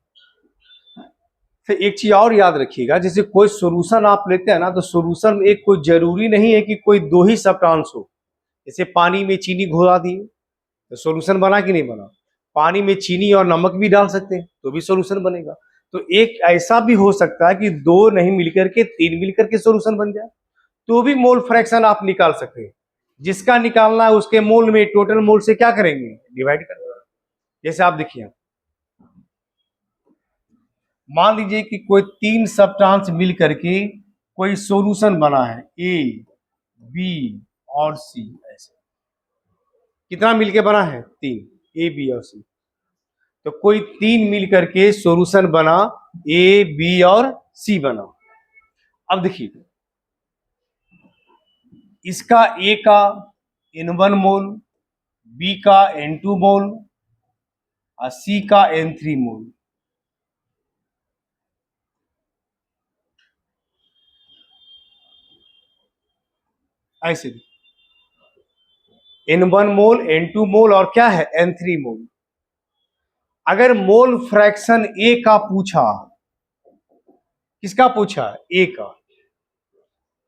फिर एक चीज और याद रखिएगा, जैसे कोई सॉल्यूशन आप लेते हैं ना, तो सॉल्यूशन में एक कोई जरूरी नहीं है कि कोई दो ही सब्सटेंस हो। जैसे पानी में चीनी घोला दिए तो सॉल्यूशन बना कि नहीं बना? पानी में चीनी और नमक भी डाल सकते हैं तो भी सॉल्यूशन बनेगा। तो एक ऐसा भी हो सकता है कि दो नहीं मिलकर के तीन मिलकर के सॉल्यूशन बन जाए, तो भी मोल फ्रैक्शन आप निकाल सकते हैं। जिसका निकालना है उसके मोल में टोटल मोल से क्या करेंगे? डिवाइड करेंगे। जैसे आप देखिए, मान लीजिए कि कोई तीन सब्सटेंस मिल करके कोई सॉल्यूशन बना है, ए, बी और सी। ऐसे कितना मिलके बना है? तीन, ए, बी और सी। तो कोई तीन मिल करके सॉल्यूशन बना, ए, बी और सी बना। अब देखिए, इसका ए का N1 मोल, बी का N2 मोल और सी का N3 मोल। ऐसे N1 मोल, N2 मोल और क्या है? N3 मोल। अगर मोल फ्रैक्शन ए का पूछा, किसका पूछा? ए का।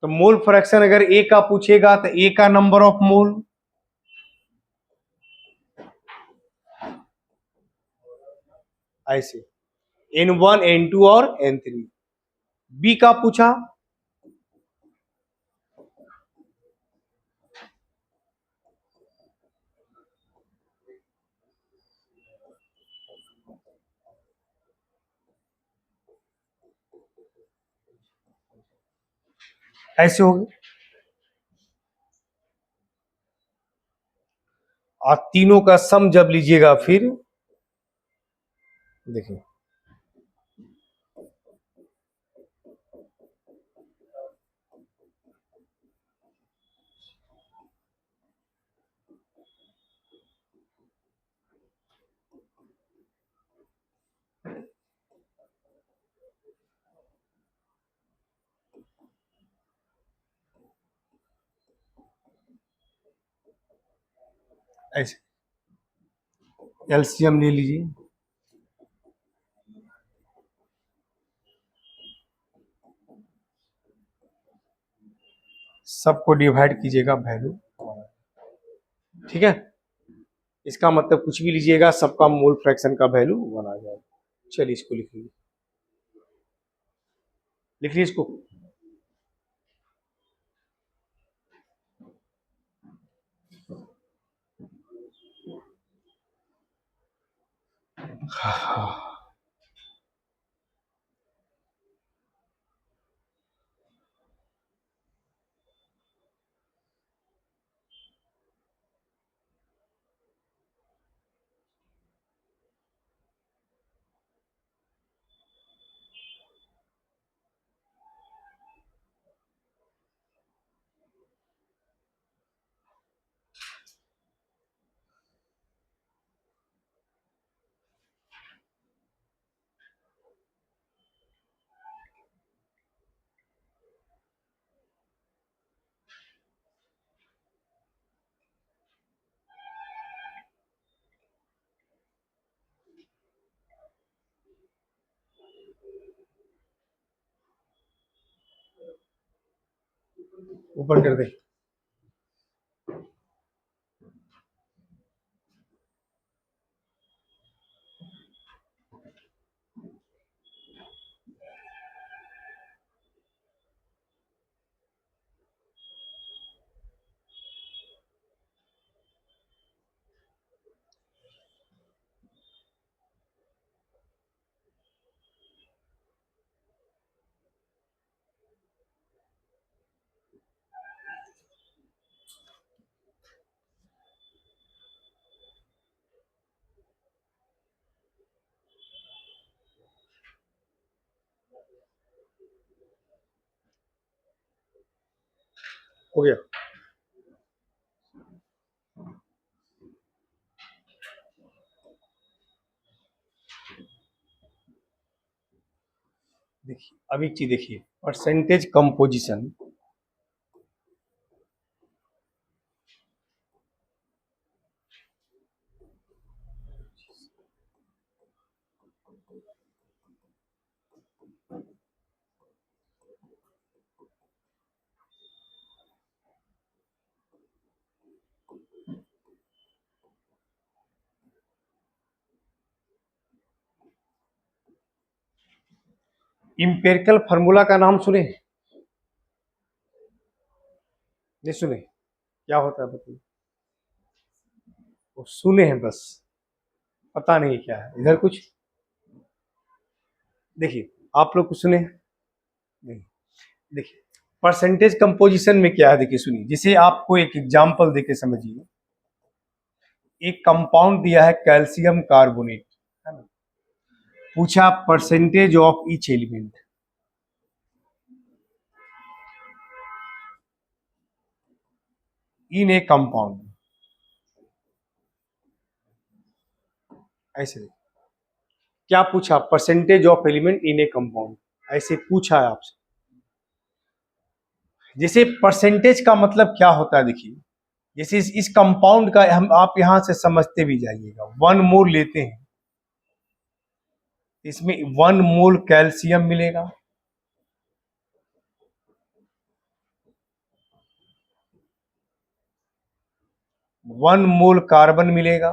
तो मोल फ्रैक्शन अगर ए का पूछेगा तो ए का नंबर ऑफ मोल, ऐसे N1 N2 और N3। बी का पूछा, ऐसे होगा। और तीनों का सम जब लीजिएगा फिर देखिए, ऐसे एलसीएम ले लीजिए, सबको डिवाइड कीजिएगा वैल्यू, ठीक है। इसका मतलब कुछ भी लीजिएगा, सबका मोल फ्रैक्शन का वैल्यू 1 आ जाएगा। चलिए इसको लिख लीजिए, लिख लीजिए इसको। ऊपर कर दे। हो गया। देखिए अब एक चीज देखिए, परसेंटेज कंपोजिशन, इंपेरिकल फार्मूला का नाम सुने? नहीं सुने? क्या होता है बताइए। वो सुने हैं बस, पता नहीं क्या है इधर कुछ। देखिए आप लोग कुछ सुने हैं? नहीं। देखिए परसेंटेज कंपोजिशन में क्या है, देखिए सुनिए, जैसे आपको एक एग्जांपल देके समझिए। एक कंपाउंड दिया है कैल्शियम कार्बोनेट, है ना, पूछा percentage of each element, in A compound, ऐसे क्या पूछा? Percentage of element in A compound, ऐसे पूछा है आपसे। जैसे परसेंटेज का मतलब क्या होता है, देखिए जैसे इस कंपाउंड का हम आप यहां से समझते भी जाइएगा। 1 मोल लेते हैं इसमें 1 मोल कैल्शियम मिलेगा, 1 मोल कार्बन मिलेगा,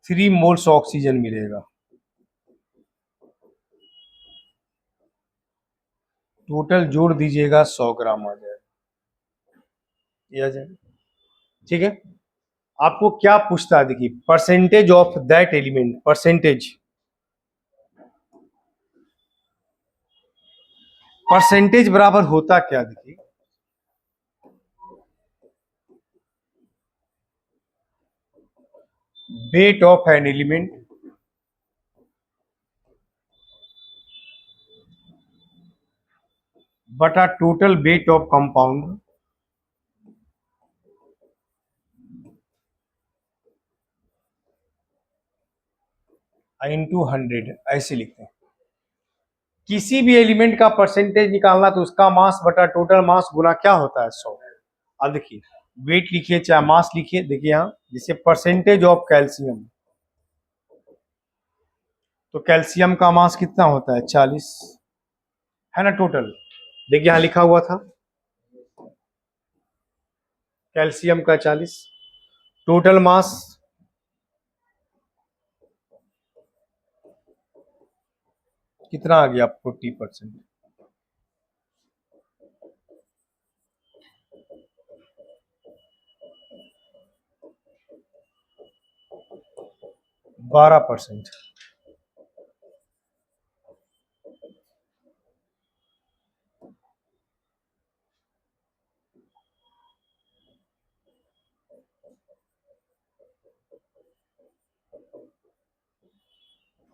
3 मोल्स ऑक्सीजन मिलेगा। टोटल जोड़ दीजिएगा 100 ग्राम आ जाएगा, ये आ जाएगा। ठीक है, आपको क्या पूछता है, देखिए percentage of that element, percentage, percentage बराबर होता क्या, देखिए वेट ऑफ एन एलिमेंट बटा total weight of compound into 100, ऐसे लिखते हैं। किसी भी एलिमेंट का परसेंटेज निकालना तो उसका मास बटा टोटल मास गुना क्या होता है, 100। अब देखिए वेट लिखिए चाहे मास लिखिए, देखिए यहाँ जैसे परसेंटेज ऑफ कैल्शियम, तो कैल्शियम का मास कितना होता है, 40, है ना टोटल। देखिए यहाँ लिखा हुआ था कैल्शियम का 40, टोटल मास कितना आ गया, 40%, 12%।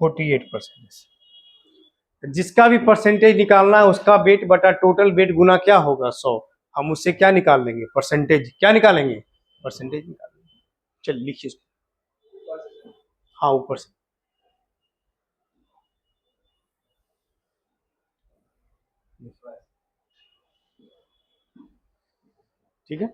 48%। जिसका भी परसेंटेज निकालना है उसका वेट बटा टोटल वेट गुना क्या होगा, 100। हम उससे क्या निकाल लेंगे, परसेंटेज क्या निकालेंगे, परसेंटेज निकालेंगे। चलिए लिखिए इसको। हाँ ऊपर से, ठीक है।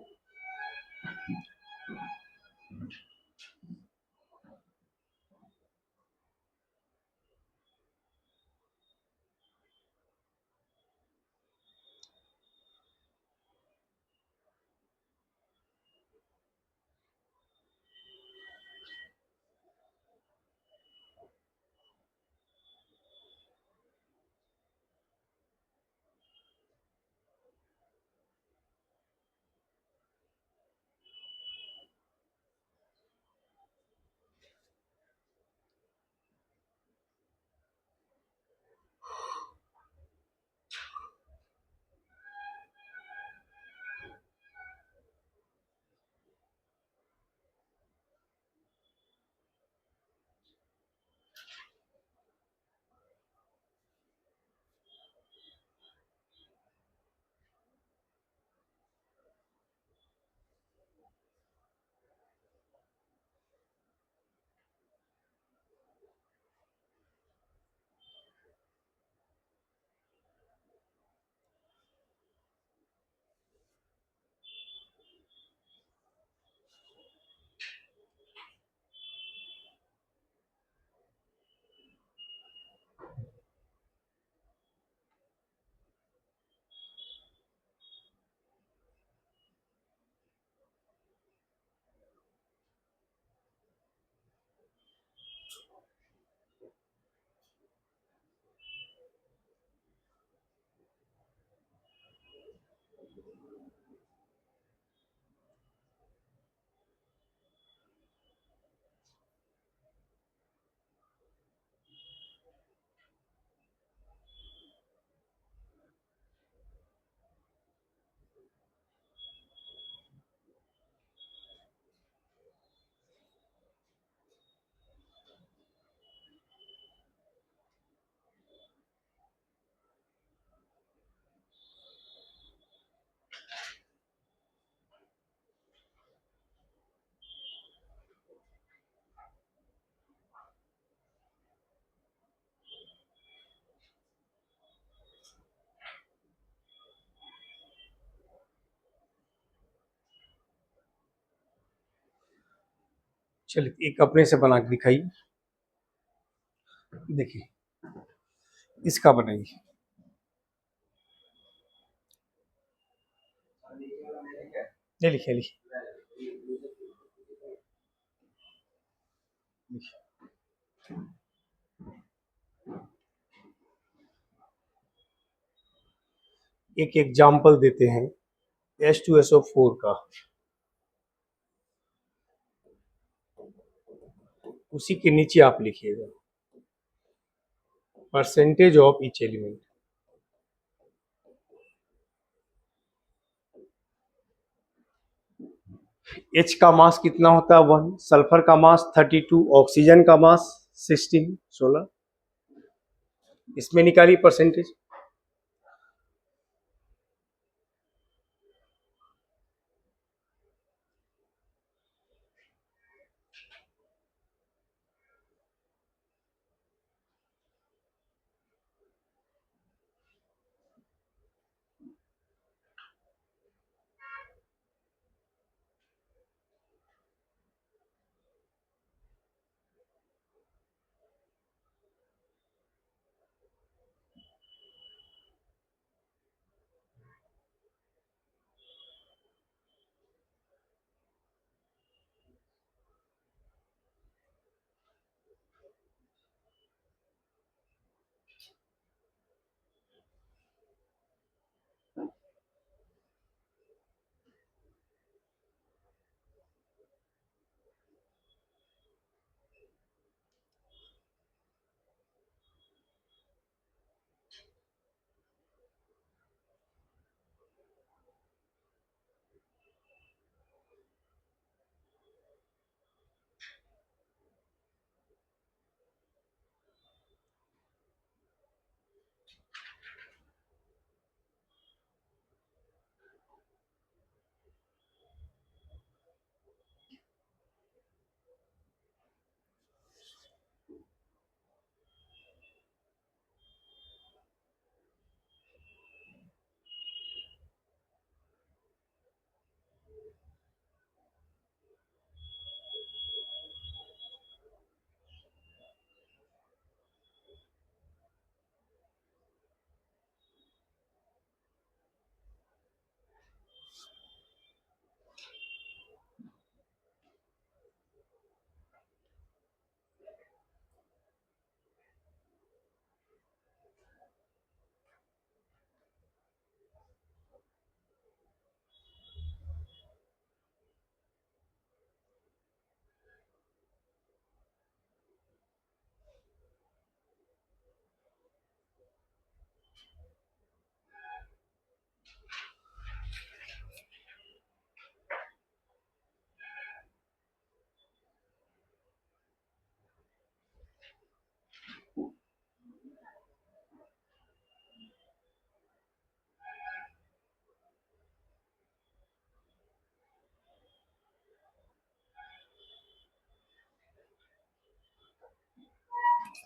चलिए एक अपने से बना के दिखाइए। देखिए इसका बनाइए। ये लिखिए लिखिए। एक एग्जाम्पल देते हैं H2SO4 का, उसी के नीचे आप लिखिएगा percentage of each element. H का मास कितना होता है 1, सल्फर का मास 32, ऑक्सीजन का मास 16। इसमें निकालिए परसेंटेज।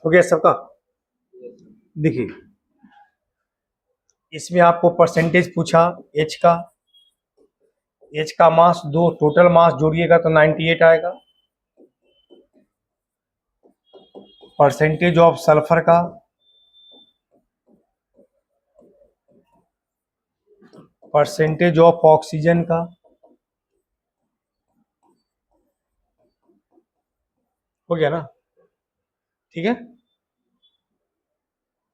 हो गया सबका? देखिए इसमें आपको परसेंटेज पूछा H का, H का मास 2, टोटल मास जोड़िएगा तो 98 आएगा। परसेंटेज ऑफ सल्फर का, परसेंटेज ऑफ ऑक्सीजन का, हो गया ना? ठीक है।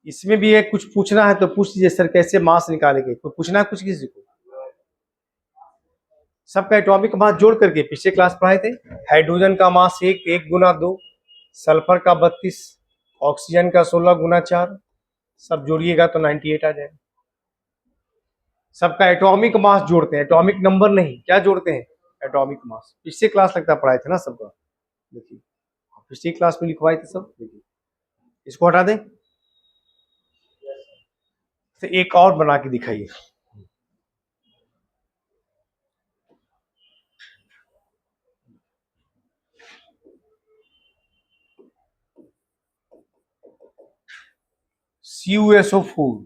इसमें भी एक कुछ पूछना है तो पूछ लीजिए सर कैसे मास निकालेंगे, कोई पूछना है कुछ किसी को? सबका एटॉमिक मास जोड़ करके पिछले क्लास पढ़ाए थे। हाइड्रोजन का मास 1, 1 गुना 2, सल्फर का 32, ऑक्सीजन का 16 गुना 4, सब जोड़िएगा तो 98 आ जाएगा। सबका एटॉमिक मास जोड़ते हैं, एटॉमिक नंबर नहीं, क्या जोड़ते हैं? Atomic mass. पिछले क्लास लगता पढ़ाए थे ना सबका, देखिए पिछली क्लास में लिखवाए थे सब। देखिए इसको हटा दें, तो एक और बना के दिखाइए। CuSO4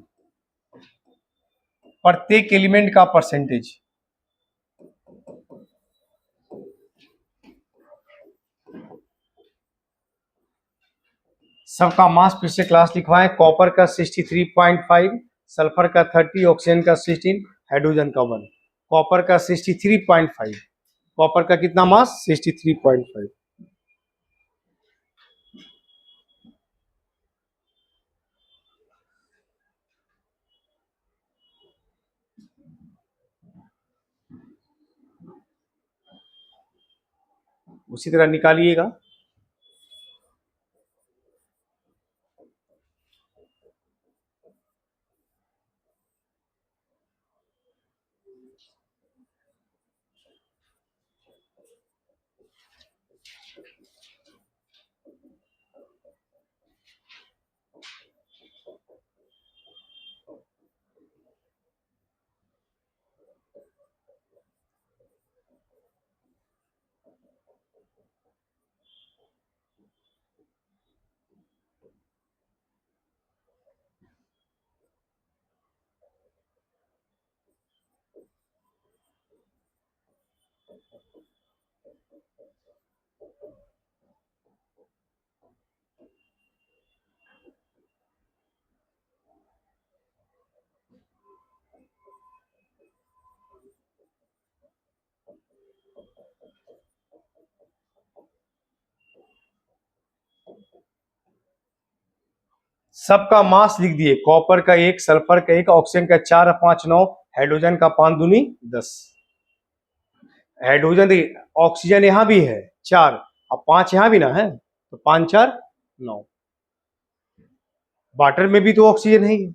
प्रत्येक एलिमेंट का परसेंटेज। सबका मास फिर से क्लास लिखवाएं। कॉपर का 63.5, सल्फर का 30, ऑक्सीजन का 16, हाइड्रोजन का 1। कॉपर का 63.5, कॉपर का कितना मास 63.5। उसी तरह निकालिएगा। सबका मास लिख दिए। कॉपर का 1, सल्फर का 1, ऑक्सीजन का 4, 5, 9, हाइड्रोजन का 5 दूनी 10। हाइड्रोजन देखिए, ऑक्सीजन यहां भी है 4, अब 5 यहां भी ना है, तो 5 4 9। वाटर में भी तो ऑक्सीजन है ही।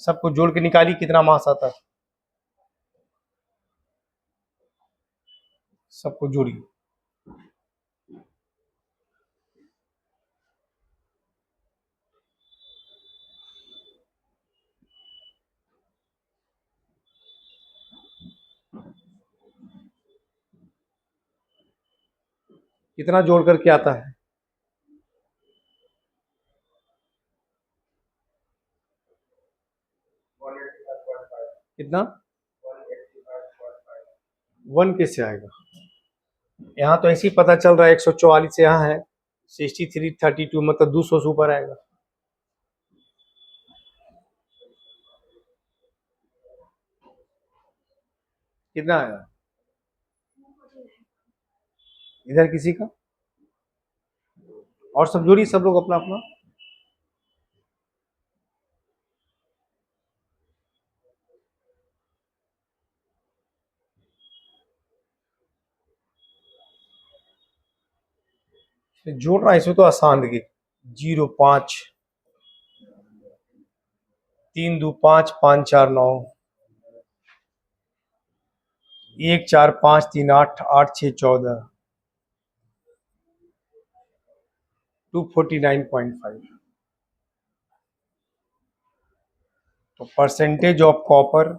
सबको जोड़ के निकाली कितना मास आता है। सबको जोड़िए। कितना जोड़ करके आता है। कितना 1 कैसे आएगा। यहाँ तो ऐसे ही पता चल रहा है 144 यहाँ है, 6332 मतलब 200 से ऊपर आएगा। कितना आया इधर किसी का। और सब जोड़िए, सब लोग अपना अपना। जोड़ना इसमें तो आसान देखिए। 0 5 3 2 5 5 4 9, 1 4 5 3 8 8 6 14, 249.5। तो परसेंटेज ऑफ कॉपर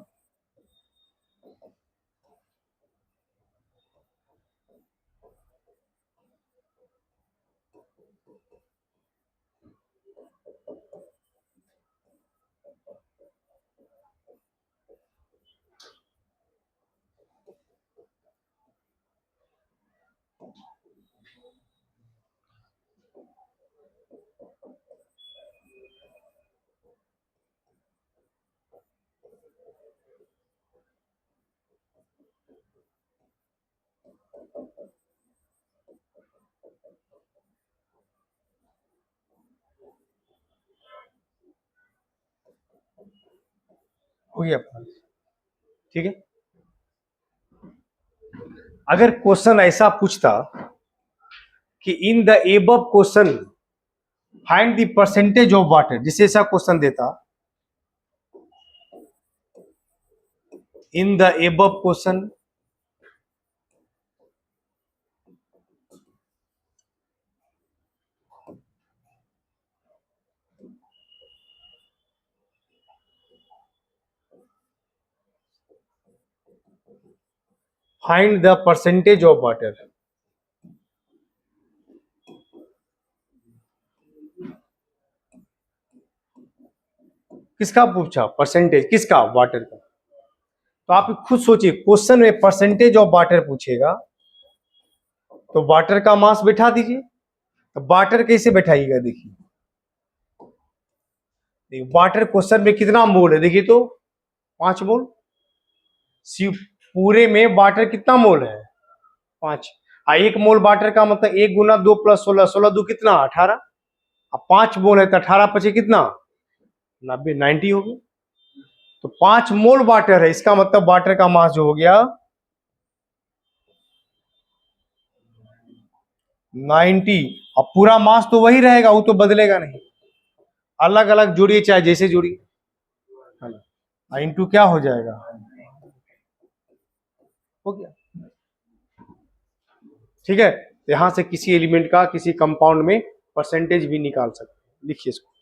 हो गया अपना। ठीक है, अगर क्वेश्चन ऐसा पूछता कि in the above question find the percentage of water, जिसे ऐसा क्वेश्चन देता, in the above question find the percentage of water, किसका पूछा परसेंटेज, किसका वाटर का। तो आप खुद सोचिए, क्वेश्चन में परसेंटेज ऑफ वाटर पूछेगा तो वाटर का मास बैठा दीजिए। तो वाटर कैसे बैठाइएगा, देखिए वाटर क्वेश्चन में कितना मोल है, देखिए तो 5 मोल। सी पूरे में वाटर कितना मोल है, 5। 1 मोल वाटर का मतलब 1 गुना 2 प्लस 16, 16 दो कितना 18। अब 5 मोल है तो 18 पचे कितना 90, 90 हो गया। तो 5 मोल वाटर है, इसका मतलब वाटर का मास जो हो गया 90। अब पूरा मास तो वही रहेगा, वो तो बदलेगा नहीं। अलग अलग जोड़िए चाहे जैसे जोड़िए, इंटू क्या हो जाएगा, हो गया। ठीक है, यहां से किसी एलिमेंट का किसी कंपाउंड में परसेंटेज भी निकाल सकते हैं। लिखिए इसको।